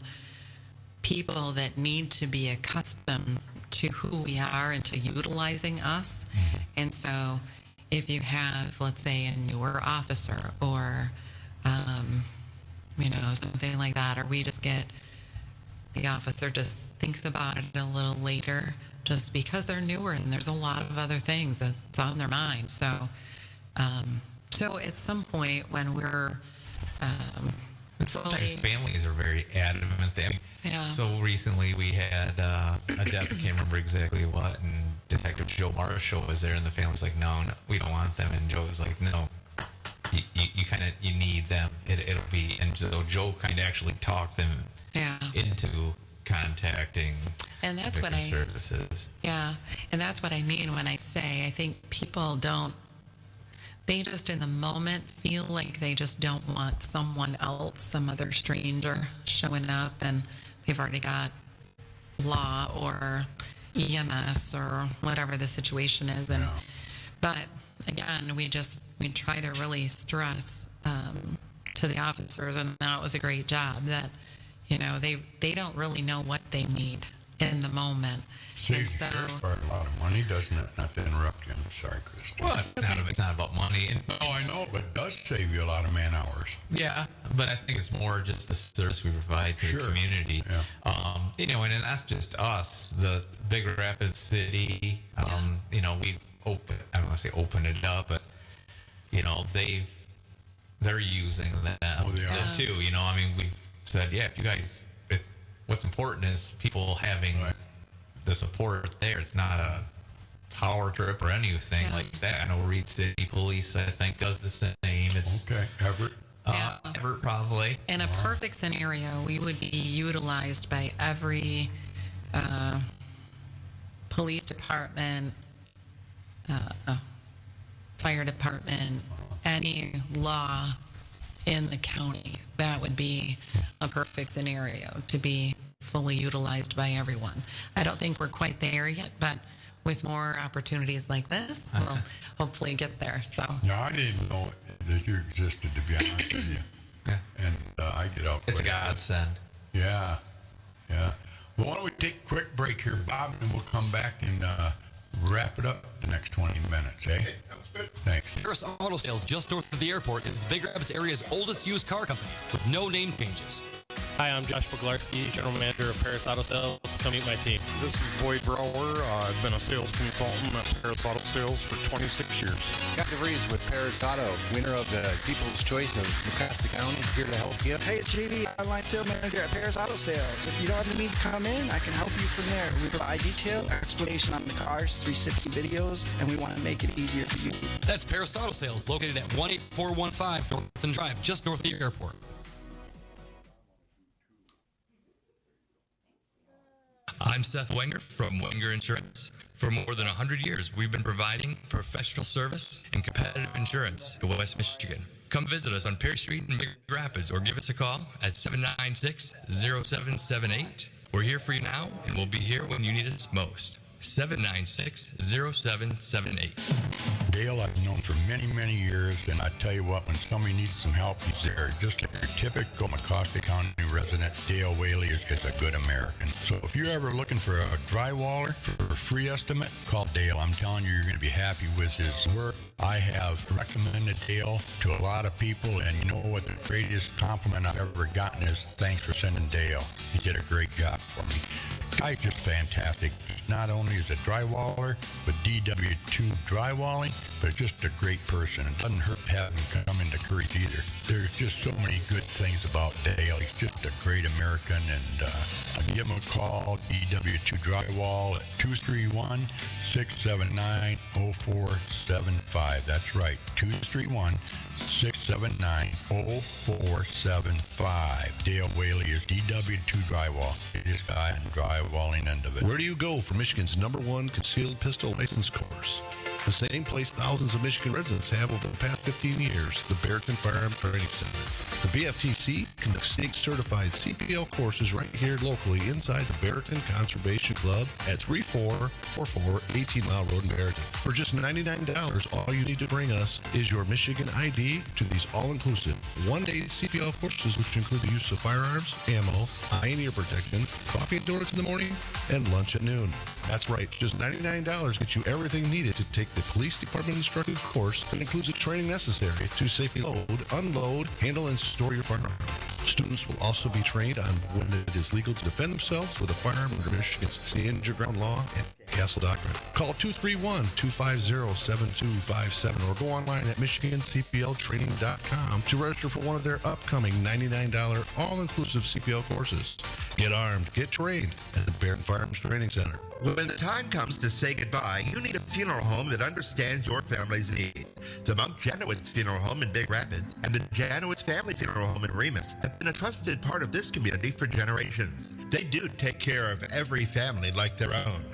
people that need to be accustomed to who we are and to utilizing us. And so if you have, let's say, a newer officer or, something like that, or we just get the officer just thinks about it a little later just because they're newer and there's a lot of other things that's on their mind. So at some point when we're and sometimes families are very adamant. So recently we had a death, I can't remember exactly what, and Detective Joe Marshall was there, and the family was like, no, we don't want them. And Joe was like, no, you need them. It'll be, and so Joe kind of actually talked them into contacting and that's victim services. Yeah, and that's what I mean when I say I think people they just in the moment feel like they just don't want someone else, some other stranger showing up, and they've already got law or EMS or whatever the situation is. And but again, we try to really stress to the officers, and that was a great job that they don't really know what they need in the moment. Saves the sheriff's part a lot of money, doesn't it? Not to interrupt you. I'm sorry, Christine. Well, it's not about money. No, I know, but it does save you a lot of man hours. Yeah, but I think it's more just the service we provide to the community. Yeah. And that's just us, the Big Rapids City. We've opened. I don't want to say opened it up, but they're using that too. We've said, if you guys, what's important is people having the support there. It's not a power trip or anything like that. I know Reed City Police, I think, does the same. It's Everett. Everett probably. In a perfect scenario, we would be utilized by every police department, fire department, any law in the county. That would be a perfect scenario to be fully utilized by everyone. I don't think we're quite there yet, but with more opportunities like this, we'll hopefully get there. So. No, I didn't know that you existed, to be honest with you. Yeah. And I get up. It's a godsend. Yeah. Well, why don't we take a quick break here, Bob, and we'll come back and wrap it up the next 20 minutes, eh? Okay, sounds good. Thanks. Curries Auto Sales, just north of the airport, is the Big Rapids area's oldest used car company with no name changes. Hi, I'm Josh Poglarski, General Manager of Paris Auto Sales. Come meet my team. This is Boyd Brower. I've been a sales consultant at Paris Auto Sales for 26 years. Scott DeVries with Paris Auto, winner of the People's Choice of Mecosta County, here to help you. Hey, it's JD, online sales manager at Paris Auto Sales. If you don't have the means to come in, I can help you from there. We provide detailed explanation on the cars, 360 videos, and we want to make it easier for you. That's Paris Auto Sales, located at 18415 Northern Drive, just north of the airport. I'm Seth Wenger from Wenger Insurance. For more than 100 years, we've been providing professional service and competitive insurance to West Michigan. Come visit us on Perry Street in Big Rapids or give us a call at 796-0778. We're here for you now, and we'll be here when you need us most. 796-0778. Dale I've known for many, many years, and I tell you what, when somebody needs some help, he's there. Just like your typical Mecosta County resident, Dale Whaley is a good American. So if you're ever looking for a drywaller for a free estimate, call Dale. I'm telling you, you're going to be happy with his work. I have recommended Dale to a lot of people, and you know what the greatest compliment I've ever gotten is thanks for sending Dale. He did a great job for me. Guy's just fantastic. Not only is a drywaller with DW2 drywalling, but just a great person. It doesn't hurt having him come into Curries either. There's just so many good things about Dale. He's just a great American, and give him a call, DW2 Drywall at 231-679-0475. That's right, 231-679-0475. Dale Whaley is DW2 Drywall. This guy on the drywalling end of it. Where do you go for Michigan's #1 concealed pistol license course? The same place thousands of Michigan residents have over the past 15 years, the Barrington Firearm Training Center. The VFTC conducts state-certified CPL courses right here locally inside the Barrington Conservation Club at 3444 18 Mile Road in Barrington. For just $99, all you need to bring us is your Michigan ID to these all-inclusive one-day CPL courses, which include the use of firearms, ammo, eye and ear protection, coffee and donuts in the morning, and lunch at noon. That's right, just $99 gets you everything needed to take the police department instructed course that includes the training necessary to safely load, unload, handle, and store your firearm. Students will also be trained on when it is legal to defend themselves with a firearm under Michigan's stand your ground law and Castle Doctrine. Call 231-250-7257 or go online at michigancpltraining.com to register for one of their upcoming $99 all-inclusive CPL courses. Get armed, get trained at the Barrington Firearms Training Center. When the time comes to say goodbye, you need a funeral home that understands your family's needs. The Monk Janowitz Funeral Home in Big Rapids and the Janowitz Family Funeral Home in Remus have been a trusted part of this community for generations. They do take care of every family like their own.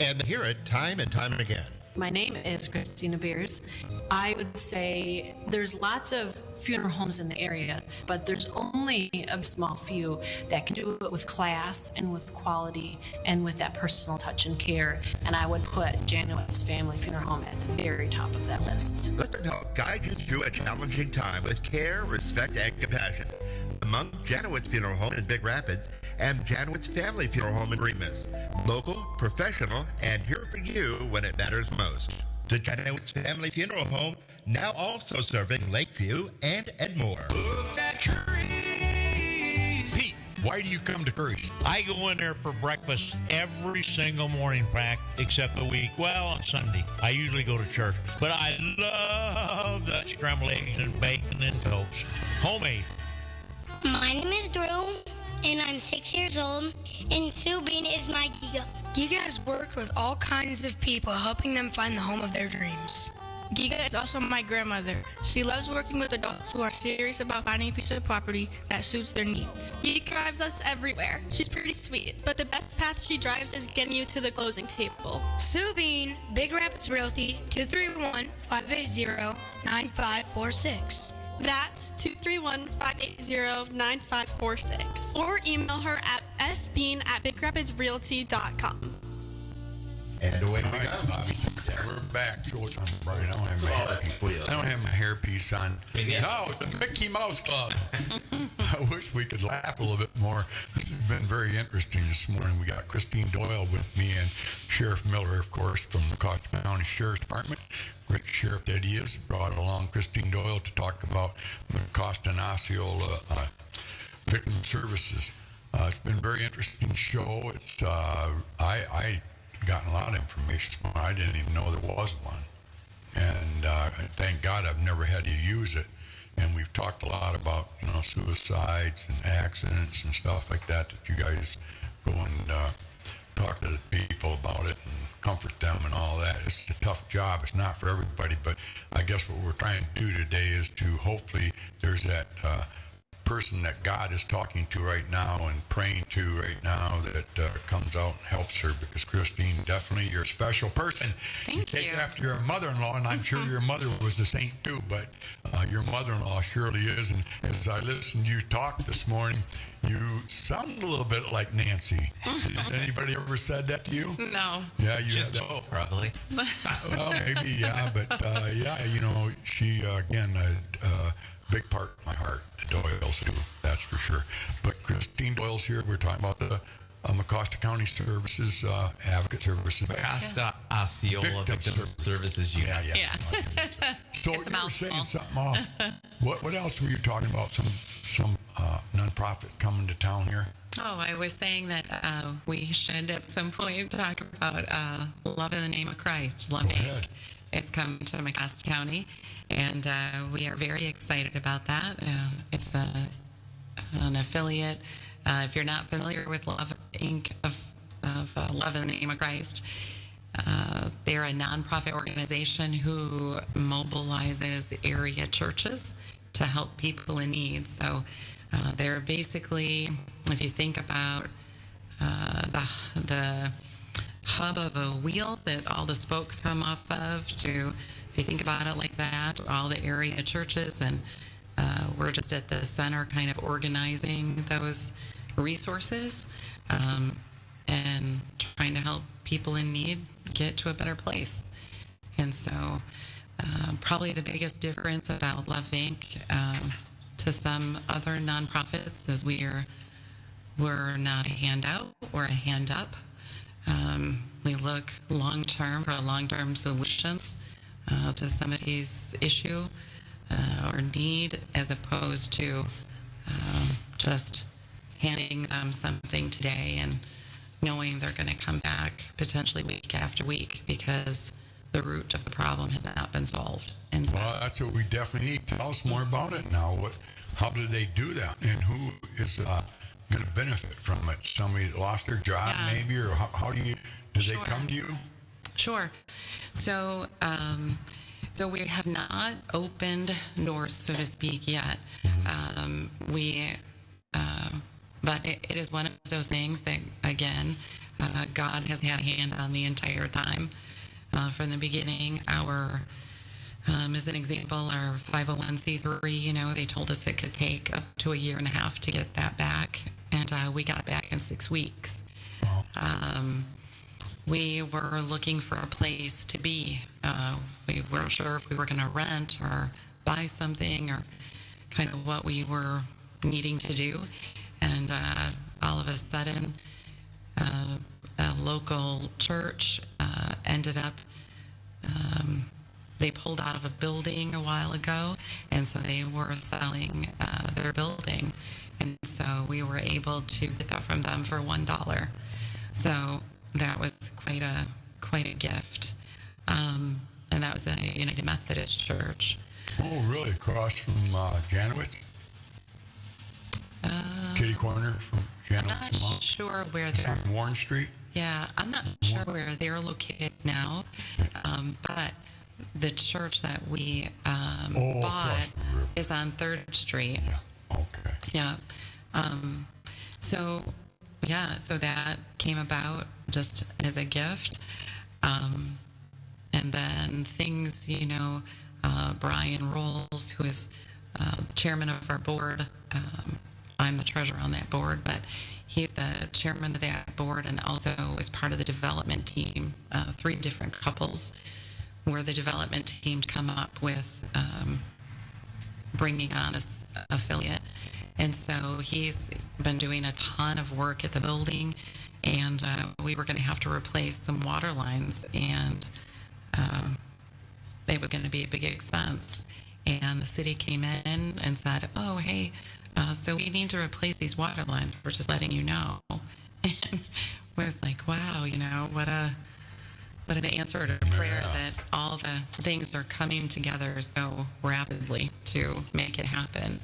And they hear it time and time again. My name is Christine Doyle. I would say there's lots of funeral homes in the area, but there's only a small few that can do it with class and with quality and with that personal touch and care. And I would put Janowitz Family Funeral Home at the very top of that list. Let them help guide you through a challenging time with care, respect, and compassion. The Monk Janowitz Funeral Home in Big Rapids and Janowitz Family Funeral Home in Remus. Local, professional, and here for you when it matters most. The Janowitz Family Funeral Home now also serving Lakeview and Edmore. Pete, why do you come to Curries? I go in there for breakfast every single morning, except the week. Well, on Sunday. I usually go to church. But I love that scrambled eggs and bacon and toast. Homemade. My name is Drew, and I'm 6 years old, and Sue Bean is my Giga. Giga has worked with all kinds of people, helping them find the home of their dreams. Giga is also my grandmother. She loves working with adults who are serious about finding a piece of property that suits their needs. Giga drives us everywhere. She's pretty sweet, but the best path she drives is getting you to the closing table. Sue Bean, Big Rapids Realty, 231-580-9546. That's 231-580-9546. Or email her at sbean@bigrapidsrealty.com. And away we go. Bobby. We're back. So I'm right. I don't have my hairpiece on. No, the Mickey Mouse Club. I wish we could laugh a little bit more. This has been very interesting this morning. We got Christine Doyle with me and Sheriff Miller, of course, from the Mecosta County Sheriff's Department. Great sheriff that he is. Brought along Christine Doyle to talk about Mecosta-Osceola Victim Services. It's been a very interesting show. It's I gotten a lot of information. I didn't even know there was one, and thank God I've never had to use it. And we've talked a lot about suicides and accidents and stuff like that. That you guys go and talk to the people about it and comfort them and all that. It's a tough job. It's not for everybody, but I guess what we're trying to do today is to hopefully there's that person that God is talking to right now and praying to right now that comes out and helps her, because Christine, definitely you're a special person. Thank you. Take you. after your mother-in-law, and I'm sure your mother was a saint too, but your mother-in-law surely is. And as I listened to you talk this morning, you sound a little bit like Nancy. Has anybody ever said that to you? No. Yeah, you Just have that. probably. Well, maybe, yeah, but yeah, you know, she again, a big part of my heart, the Doyles too, that's for sure. But Christine Doyle's here. We're talking about the Mecosta County Services, Advocate Services. Mecosta-Osceola Victim Services Unit. Yeah. So It's a you were mouthful. saying something off. What else were you talking about? Some nonprofit coming to town here? Oh, I was saying that we should at some point talk about Love in the Name of Christ. Love Inc. It's come to Mecosta County, and we are very excited about that. It's an affiliate. If you're not familiar with Love Inc. of Love in the Name of Christ, they're a nonprofit organization who mobilizes area churches to help people in need. So they're basically, if you think about the hub of a wheel that all the spokes come off of, to, if you think about it like that, all the area churches, and we're just at the center kind of organizing those resources and trying to help people in need get to a better place. And so probably the biggest difference about Love Inc. To some other nonprofits is we're not a handout, we're a hand up. We look long-term for long-term solutions to somebody's issue or need, as opposed to just handing them something today and knowing they're going to come back potentially week after week because the root of the problem has not been solved. And so, well, that's what we definitely need. Tell us more about it now. How do they do that, and who is going to benefit from it? Somebody that lost their job, maybe, or how do they come to you? Sure. So, so we have not opened doors, so to speak, yet. But it is one of those things that, again, God has had a hand on the entire time. From the beginning, as an example, our 501c3, they told us it could take up to 1.5 years to get that back, and we got it back in 6 weeks. We were looking for a place to be. We weren't sure if we were going to rent or buy something, or kind of what we were needing to do. And all of a sudden, a local church ended up, they pulled out of a building a while ago, and so they were selling their building. And so we were able to get that from them for $1. So that was quite a gift. And that was a United Methodist Church. Oh, really? Across from Janowitz? Kitty Corner from Janowitz? I'm not sure where they're... On Warren Street? Yeah, I'm not sure where they're located now. But the church that we bought is on 3rd Street. Yeah, okay. Yeah. So that came about just as a gift. And then things, Brian Rolls, who is chairman of our board, I'm the treasurer on that board, but he's the chairman of that board and also is part of the development team. 3 different couples were the development team to come up with bringing on this affiliate. And so he's been doing a ton of work at the building, and we were going to have to replace some water lines, and it was going to be a big expense. And the city came in and said, oh, hey, so we need to replace these water lines. We're just letting you know. And I was like, wow, what an answer to prayer that all the things are coming together so rapidly to make it happen.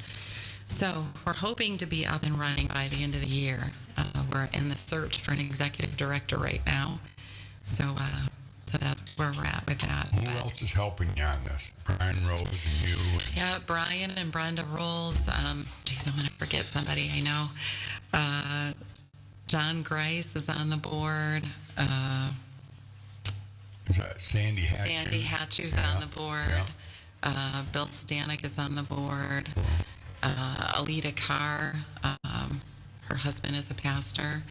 So we're hoping to be up and running by the end of the year. We're in the search for an executive director right now. So So that's where we're at with that. Who else is helping you on this? Brian Rose and you? Yeah, Brian and Brenda Rolls. Geez, I'm going to forget somebody I know. John Grice is on the board. Is that Sandy Hatch? Sandy Hatchu's on the board. Yeah. Bill Stanek is on the board. Alita Carr, her husband is a pastor.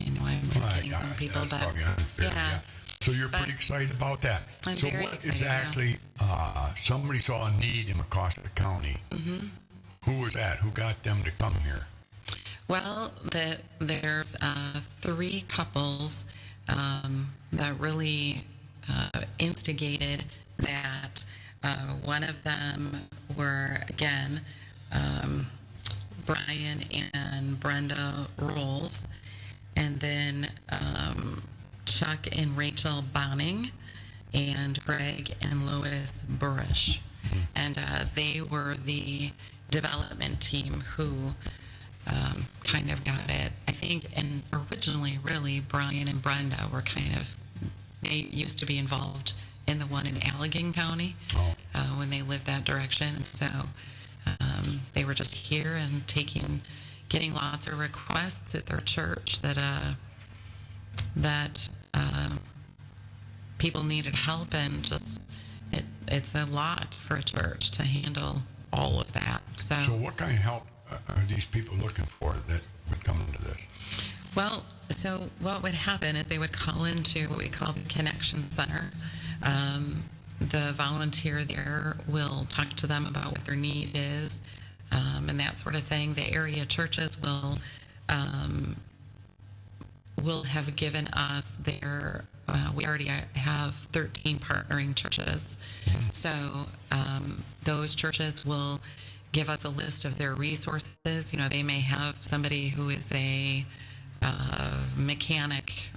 I know I'm forgetting some people, that's but probably unfair, yeah. So you're pretty excited about that. I'm so very what excited, exactly? Somebody saw a need in Mecosta County. Mm-hmm. Who was that? Who got them to come here? Well, there's 3 couples that really instigated that. One of them were, again, Brian and Brenda Rolls, and then Chuck and Rachel Bonning, and Greg and Lois Burish. And they were the development team who kind of got it. I think, and originally, really, Brian and Brenda were they used to be involved in the one in Allegan County when they lived that direction. And so they were just here and getting lots of requests at their church that people needed help, and just it's a lot for a church to handle all of that. So what kind of help are these people looking for that would come into this? Well, so what would happen is they would call into what we call the Connection Center. The volunteer there will talk to them about what their need is, and that sort of thing. The area churches will have given us their. We already have 13 partnering churches, so those churches will give us a list of their resources. You know, they may have somebody who is a mechanic,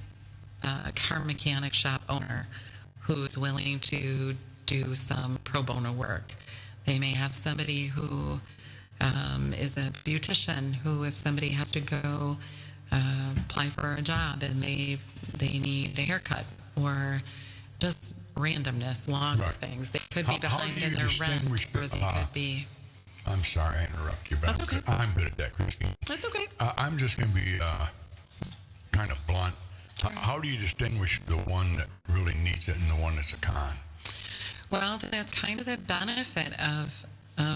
car mechanic shop owner who's willing to do some pro bono work. They may have somebody who is a beautician who, if somebody has to go apply for a job and they need a haircut or just randomness, lots of things. They could be behind in their rent, or they could be... I'm sorry I interrupt you, but okay. I'm good at that, Christine. That's okay. I'm just going to be kind of blunt. How do you distinguish the one that really needs it and the one that's a con? Well, that's kind of the benefit of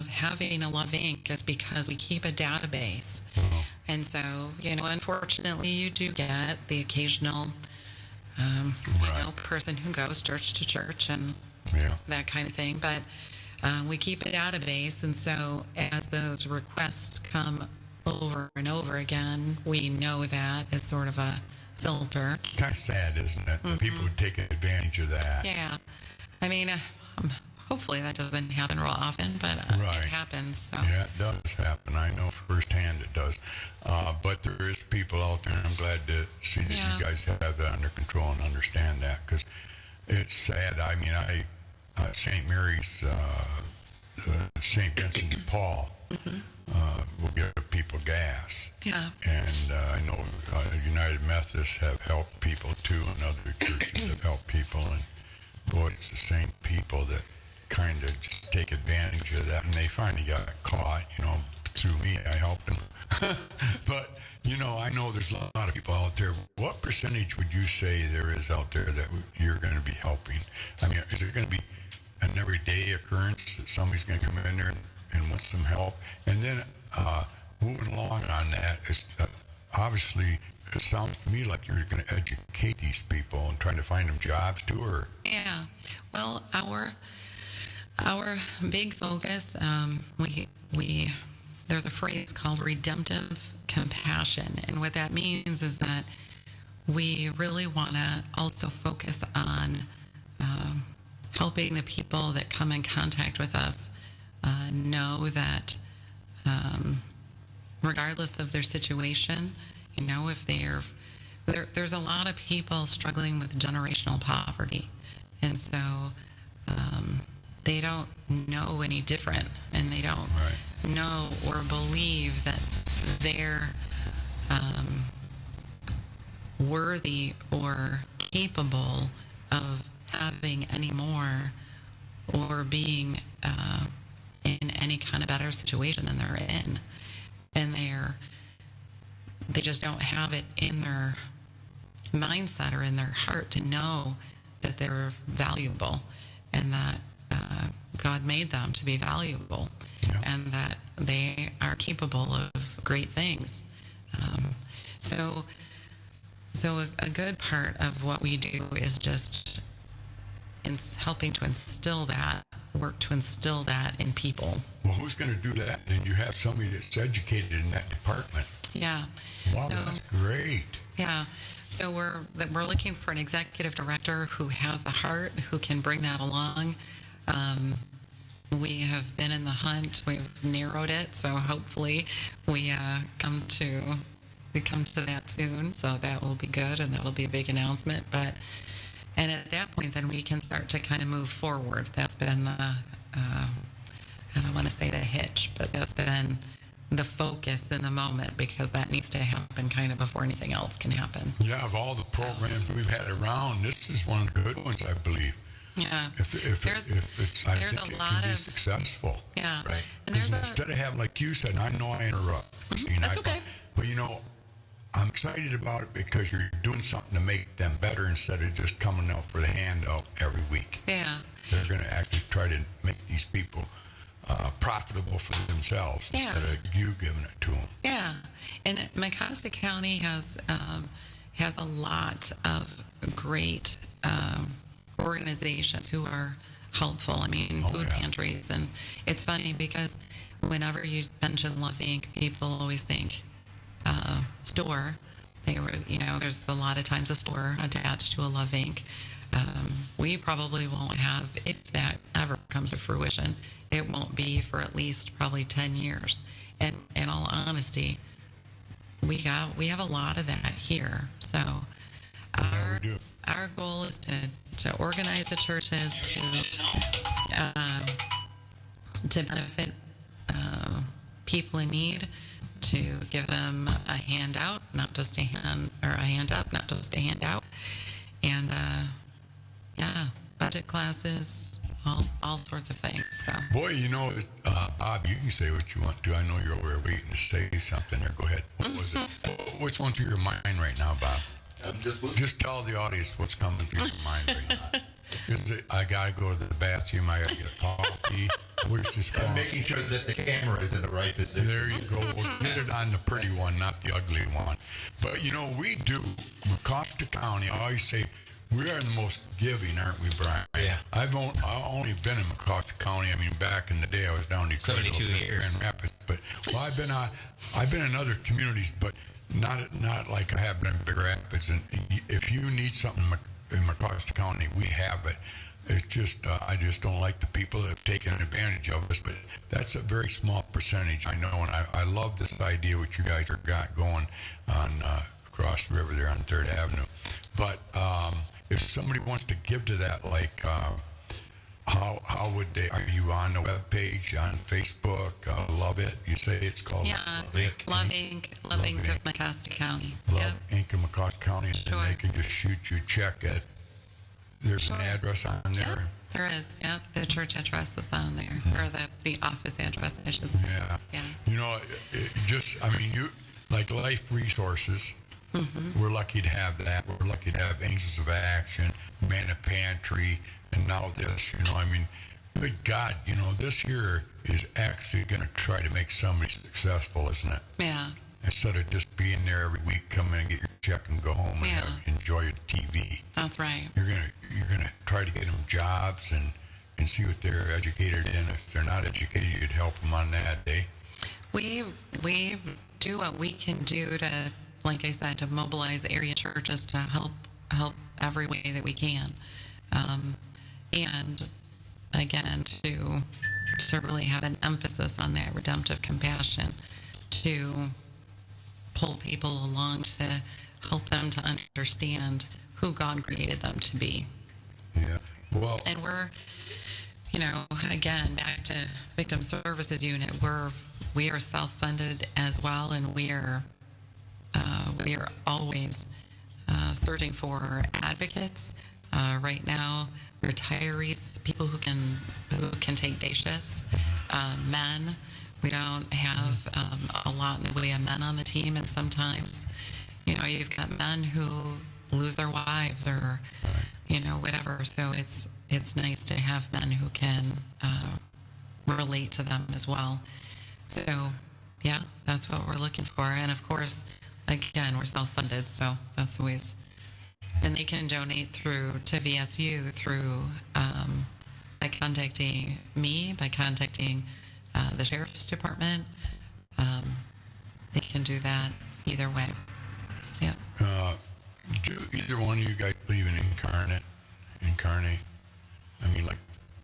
having a Love Inc. is because we keep a database. And so, unfortunately, you do get the occasional person who goes church to church and that kind of thing. But we keep a database, and so as those requests come over and over again, we know that as sort of a filter. Kind of sad, isn't it? Mm-hmm. People would take advantage of that. Yeah. I mean, hopefully that doesn't happen real often, but it happens. So. Yeah, it does happen. I know firsthand it does. But there is people out there, and I'm glad to see that you guys have that under control and understand that, because it's sad. I mean, St. Mary's, St. Vincent de Paul will give people gas. Yeah. And I know United Methodists have helped people too, and other churches have helped people. And boy, it's the same people that kind of just take advantage of that. And they finally got caught, through me. I helped them. But, I know there's a lot of people out there. What percentage would you say there is out there that you're going to be helping? I mean, is it going to be an everyday occurrence that somebody's going to come in there and want some help? And then moving along on that, is obviously it sounds to me like you're going to educate these people and trying to find them jobs too, or? Yeah. Well, our big focus, there's a phrase called redemptive compassion, and what that means is that we really want to also focus on helping the people that come in contact with us know that regardless of their situation, if there's a lot of people struggling with generational poverty, and so they don't know any different, and they don't know or believe that worthy or capable of having any more or being in any kind of better situation than they're in. And they just don't have it in their mindset or in their heart to know that they're valuable and that God made them to be valuable, and that they are capable of great things. So a good part of what we do is just helping to instill that, work to instill that in people. Well, who's going to do that? And you have somebody that's educated in that department. Yeah. Wow, So, that's great. yeah. So we're looking for an executive director who has the heart, who can bring that along. We have been in the hunt. We've narrowed it, so hopefully we come to that soon. So that will be good, and that'll be a big announcement. And at that point, then we can start to kind of move forward. That's been the I don't want to say the hitch, but that's been the focus in the moment, because that needs to happen kind of before anything else can happen. Yeah, of all the programs we've had around, this is one of the good ones, I believe. Yeah. If it's, I think it can be successful. Yeah. Right. And Because instead of having, like you said, and I know I interrupt, Christine. That's okay. But, I'm excited about it because you're doing something to make them better instead of just coming out for the handout every week. Yeah. They're going to actually try to make these people profitable for themselves instead of you giving it to them. Yeah. And Mecosta County has a lot of great organizations who are helpful. I mean, food pantries. And it's funny because whenever you mention Love Inc., people always think store. There's a lot of times a store attached to a Love Inc. We probably won't have, if that ever comes to fruition, it won't be for at least probably 10 years. And in all honesty, we have a lot of that here. So our goal is to organize the churches to benefit people in need, to give them a handout, not just a hand, or a hand up, not just a handout, and budget classes, all sorts of things. So, boy, Bob, you can say what you want to. I know you're over there waiting to say something there. Go ahead. What was it? What's going through your mind right now, Bob? Just tell the audience what's coming through your mind right now. I gotta go to the bathroom. I gotta get a coffee. Where's this phone? Making sure that the camera is in the right position. There you go. We'll get it on the pretty one, not the ugly one. But we do. Mecosta County, I always say, we are the most giving, aren't we, Brian? Yeah. I've only been in Mecosta County. I mean, back in the day, I was down in 72 years. Grand Rapids. But I've been in other communities, but not like I have been in Big Rapids. And if you need something in Mecosta County, we have it. It's just I just don't like the people that have taken advantage of us, but that's a very small percentage, I know, and I love this idea what you guys are got going on across the river there on 3rd Avenue. But if somebody wants to give to that, like how would they? Are you on the webpage, on Facebook? Love It? You say it's called Love Inc. Love Inc. of Mecosta County. Love Inc. of Mecosta County, and they can just shoot you a check at. There's an address on there. Yep, there is. Yep, the church address is on there, or the office address, I should say. Yeah. You like Life Resources. Mm-hmm. We're lucky to have that. We're lucky to have Angels of Action, Man of Pantry, and now this. Good God, this year is actually going to try to make somebody successful, isn't it? Yeah. Instead of just being there every week, come in and get your check and go home and enjoy your TV. That's right. You're gonna try to get them jobs and see what they're educated in. If they're not educated, you'd help them on that day. We do what we can do to, like I said, to mobilize area churches to help every way that we can, and again to really have an emphasis on that redemptive compassion, to pull people along to help them to understand who God created them to be. Yeah. Well, and we're, again, back to Victim Services Unit, we are self-funded as well, and we are always searching for advocates. Right now, retirees, people who can take day shifts, men. We don't have a lot in the way of men on the team, and sometimes, you've got men who lose their wives or, whatever. So it's nice to have men who can relate to them as well. So, yeah, that's what we're looking for. And of course, again, we're self-funded, so that's always. And they can donate to VSU through by contacting me, by contacting the Sheriff's Department. They can do that either way. Yeah. Do either one of you guys believe in incarnate? I mean, like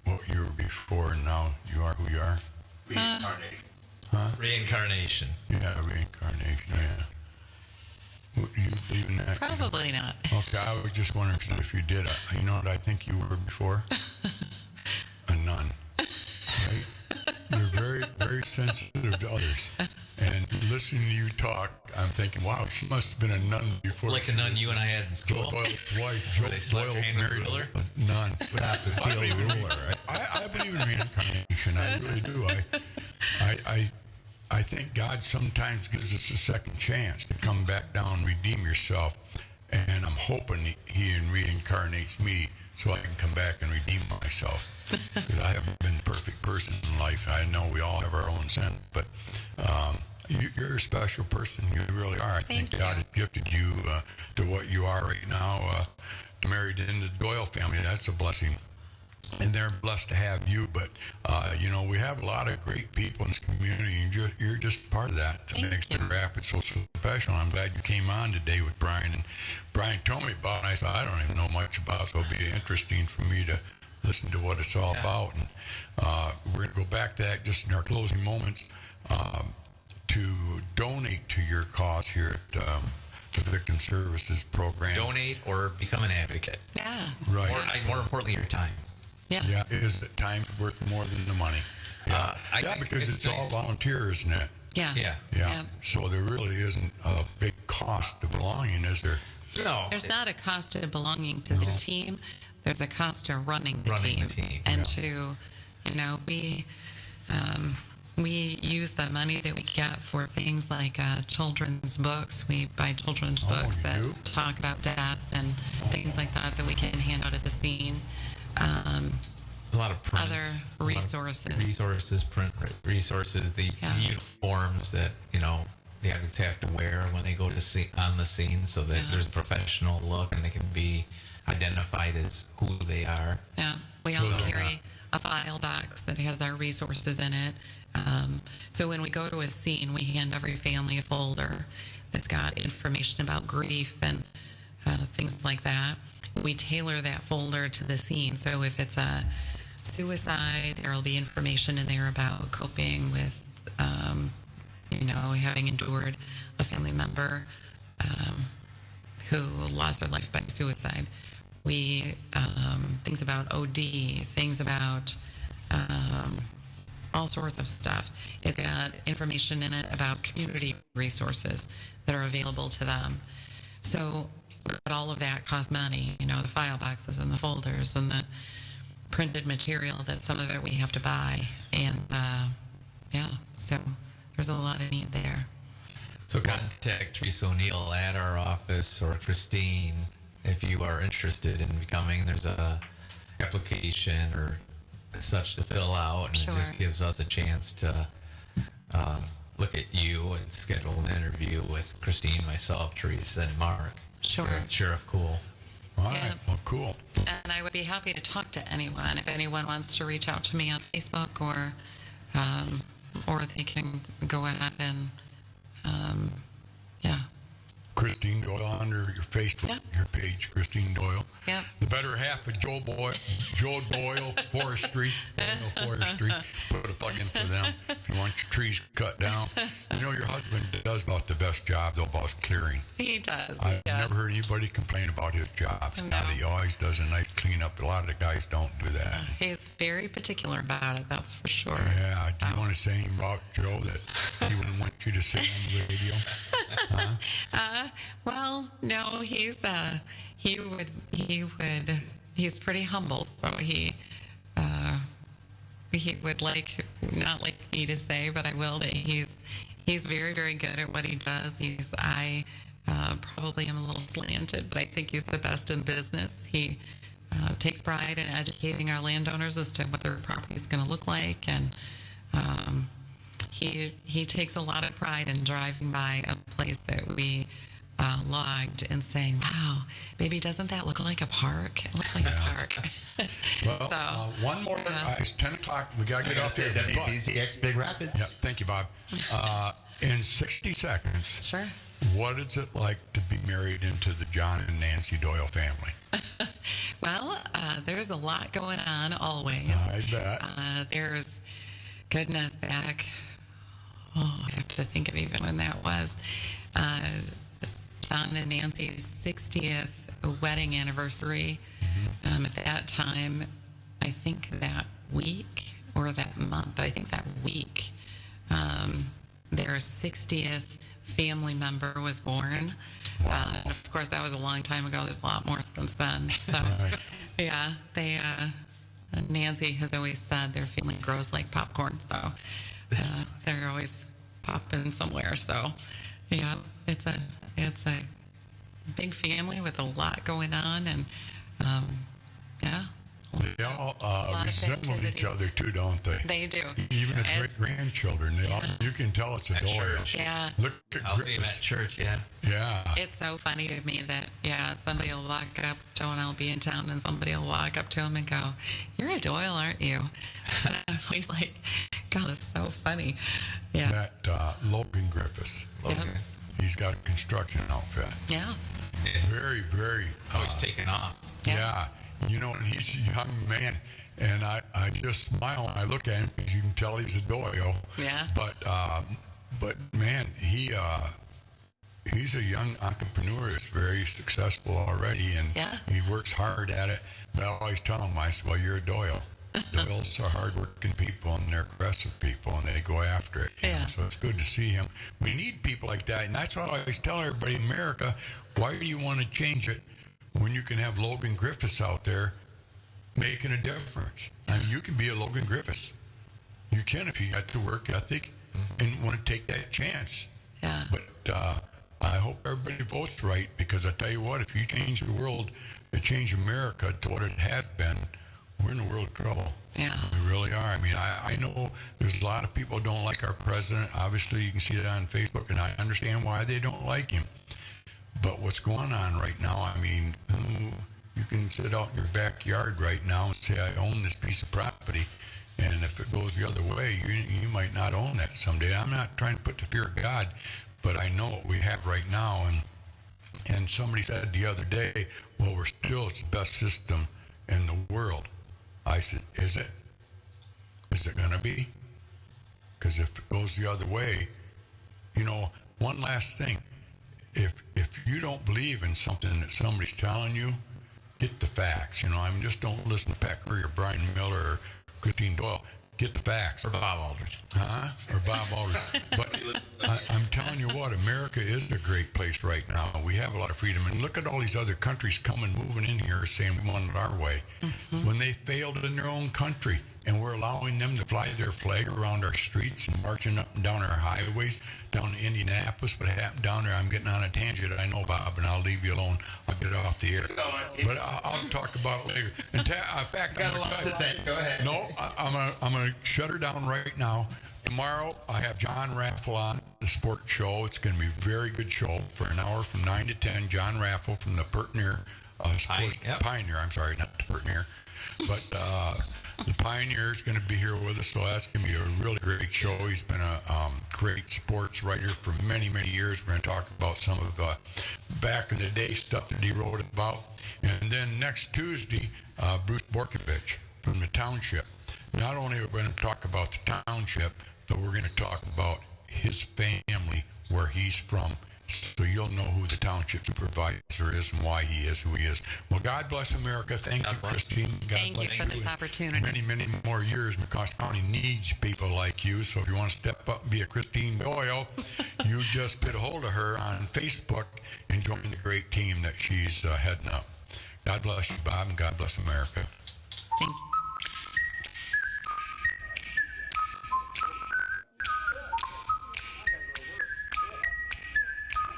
what you were before and now you are who you are? Reincarnate. Huh? Reincarnation. Yeah, reincarnation, yeah. Do you believe in that? Probably not. Okay, I was just wondering if you did. You know what I think you were before? A nun. Right? You're very, very sensitive to others. And listening to you talk, I'm thinking, wow, she must have been a nun before. Like a nun you and I had in school? Doyle's wife, Where they slapped Doyle your hand with married a ruler? a nun. Without the steel ruler, right? I believe in reincarnation. I really do. I think God sometimes gives us a second chance to come back down and redeem yourself. And I'm hoping he reincarnates me so I can come back and redeem myself. Because I haven't been the perfect person in life. I know we all have our own sin, but you're a special person. You really are. I think God has gifted you to what you are right now. Married into the Doyle family, that's a blessing. And they're blessed to have you, but we have a lot of great people in this community, and you're just part of that. That makes Big Rapids so special. I'm glad you came on today with Brian, and Brian told me about it, and I said, I don't even know much about it, so it'll be interesting for me to listen to what it's all about. And we're going to go back to that just in our closing moments to donate to your cause here at the Victim Services Program. Donate or become an advocate. Yeah. Right. More importantly, your time. Yeah. Is that time worth more than the money? Yeah. Because it's all volunteer, isn't it? Yeah. Yeah. So there really isn't a big cost to belonging, is there? No. There's not a cost to belonging to the team. There's a cost to running the team. And to, we use the money that we get for things like children's books. We buy children's books that talk about death and things like that we can hand out at the scene. A lot of print. Other resources. Print resources, the uniforms that, the advocates have to wear when they go to on the scene so that there's a professional look and they can be identified as who they are. Yeah. We all carry a file box that has our resources in it. So when we go to a scene, we hand every family a folder that's got information about grief and things like that. We tailor that folder to the scene. So if it's a suicide, there will be information in there about coping with, having endured a family member who lost their life by suicide. We, things about OD, things about all sorts of stuff. It's got information in it about community resources that are available to them. So, but all of that costs money, the file boxes and the folders and the printed material that some of it we have to buy. And, so there's a lot of need there. So contact Teresa O'Neill at our office or Christine if you are interested in becoming. There's a application or such to fill out, and it just gives us a chance to look at you and schedule an interview with Christine, myself, Teresa, and Mark. Sheriff Cool. All right. Well, cool. And I would be happy to talk to anyone. If anyone wants to reach out to me on Facebook or they can go ahead and, Christine Doyle under your Facebook, your page, Christine Doyle. Yeah. The better half of Joe Doyle Forestry. Forestry. Put a plug in for them if you want your trees cut down. Your husband does about the best job though about clearing. He does. I've never heard anybody complain about his job. No. He always does a nice cleanup. A lot of the guys don't do that. He's very particular about it, that's for sure. Yeah. Do you want to say anything about Joe that he wouldn't want you to say on the radio? Well, no, he's pretty humble, so he would not like me to say, but I will, that he's very, very good at what he does. I probably am a little slanted, but I think he's the best in business. He takes pride in educating our landowners as to what their property is going to look like, and he takes a lot of pride in driving by a place that we logged and saying, "Wow, baby, doesn't that look like a park? It looks like a park." Well, So, one more. It's 10 o'clock. We got to get off there. WPCX Big Rapids. Yeah, thank you, Bob. In 60 seconds, sure. What is it like to be married into the John and Nancy Doyle family? Well, there's a lot going on always. I bet. There's, goodness, back, I have to think of even when that was. John and Nancy's 60th wedding anniversary. At that time, I think that week or that month, I think that week, their 60th family member was born. And of course, that was a long time ago. There's a lot more since then. So, yeah, Nancy has always said their family grows like popcorn. So they're always popping somewhere. So, yeah, it's a big family with a lot going on, and yeah. They all resemble each other too, don't they? They do. Even the great grandchildren, you can tell it's a Doyle. Yeah. Look at I'll see him at church. Yeah. Yeah. It's so funny to me that somebody will walk up, Joe and I'll be in town, and somebody will walk up to him and go, "You're a Doyle, aren't you?" And I'm always like, "God, that's so funny." Yeah. That Logan Griffiths. He's got a construction outfit. Yeah. Very, very. He's taken off. Yeah. You know, and he's a young man, and I just smile when I look at him because you can tell he's a Doyle. Yeah. But man, he's a young entrepreneur that's very successful already, and he works hard at it. But I always tell him, I said, "Well, you're a Doyle. Doyles are hardworking people, and they're aggressive people, and they go after it." Yeah. So it's good to see him. We need people like that, and that's what I always tell everybody in America. Why do you want to change it when you can have Logan Griffiths out there making a difference? I mean, you can be a Logan Griffiths. You can if you got the work ethic and want to take that chance. Yeah. But I hope everybody votes right, because I tell you what, if you change the world and change America to what it has been, we're in a world of trouble. Yeah. We really are. I mean, I know there's a lot of people who don't like our president. Obviously, you can see that on Facebook, and I understand why they don't like him. But what's going on right now, I mean, you can sit out in your backyard right now and say, "I own this piece of property," and if it goes the other way, you might not own that someday. I'm not trying to put the fear of God, but I know what we have right now. And somebody said the other day, "Well, it's the best system in the world." I said, "Is it? Is it going to be?" Because if it goes the other way, one last thing. If you don't believe in something that somebody's telling you, get the facts. Just don't listen to Pat Curry or Brian Miller or Christine Doyle. Get the facts. Or Bob Aldrich. Or Bob Aldrich. But I'm telling you what, America is a great place right now. We have a lot of freedom. And look at all these other countries moving in here saying we want it our way. When they failed in their own country, and we're allowing them to fly their flag around our streets and marching up and down our highways, down to Indianapolis. What happened down there, I'm getting on a tangent, I know, Bob, and I'll leave you alone. I'll get it off the air. But I'll talk about it later. In fact, Got a lot to think. Go ahead. No, I'm going to shut her down right now. Tomorrow, I have John Raffle on the sports show. It's going to be a very good show for an hour from 9 to 10. John Raffle from the Pioneer, I'm sorry, not the Pioneer, but the Pioneer is going to be here with us, so that's going to be a really great show. He's been a great sports writer for many, many years. We're going to talk about some of back in the day stuff that he wrote about. And then next Tuesday, Bruce Borkovich from the township. Not only are we going to talk about the township, but we're going to talk about his family, where he's from. so you'll know who the township supervisor is and why he is who he is. Well, God bless America. Thank you, Christine. God Thank you bless for this opportunity. Many, many more years. Mecosta County needs people like you. So if you want to step up and be a Christine Doyle, you just get a hold of her on Facebook and join the great team that she's heading up. God bless you, Bob, and God bless America. Thank you.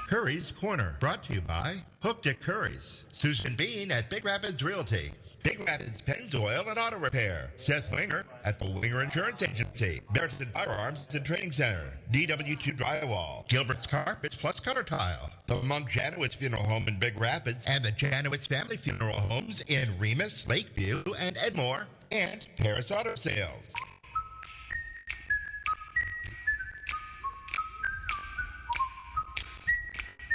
Curries Corner, brought to you by Hooked at Curries, Susan Bean at Big Rapids Realty, Big Rapids Pennzoil and Auto Repair, Seth Winger at the Winger Insurance Agency, Barrington Firearms and Training Center, DW2 Drywall, Gilbert's Carpets plus Color Tile, the Monk Janowitz Funeral Home in Big Rapids, and the Janowitz Family Funeral Homes in Remus, Lakeview, and Edmore, and Paris Auto Sales.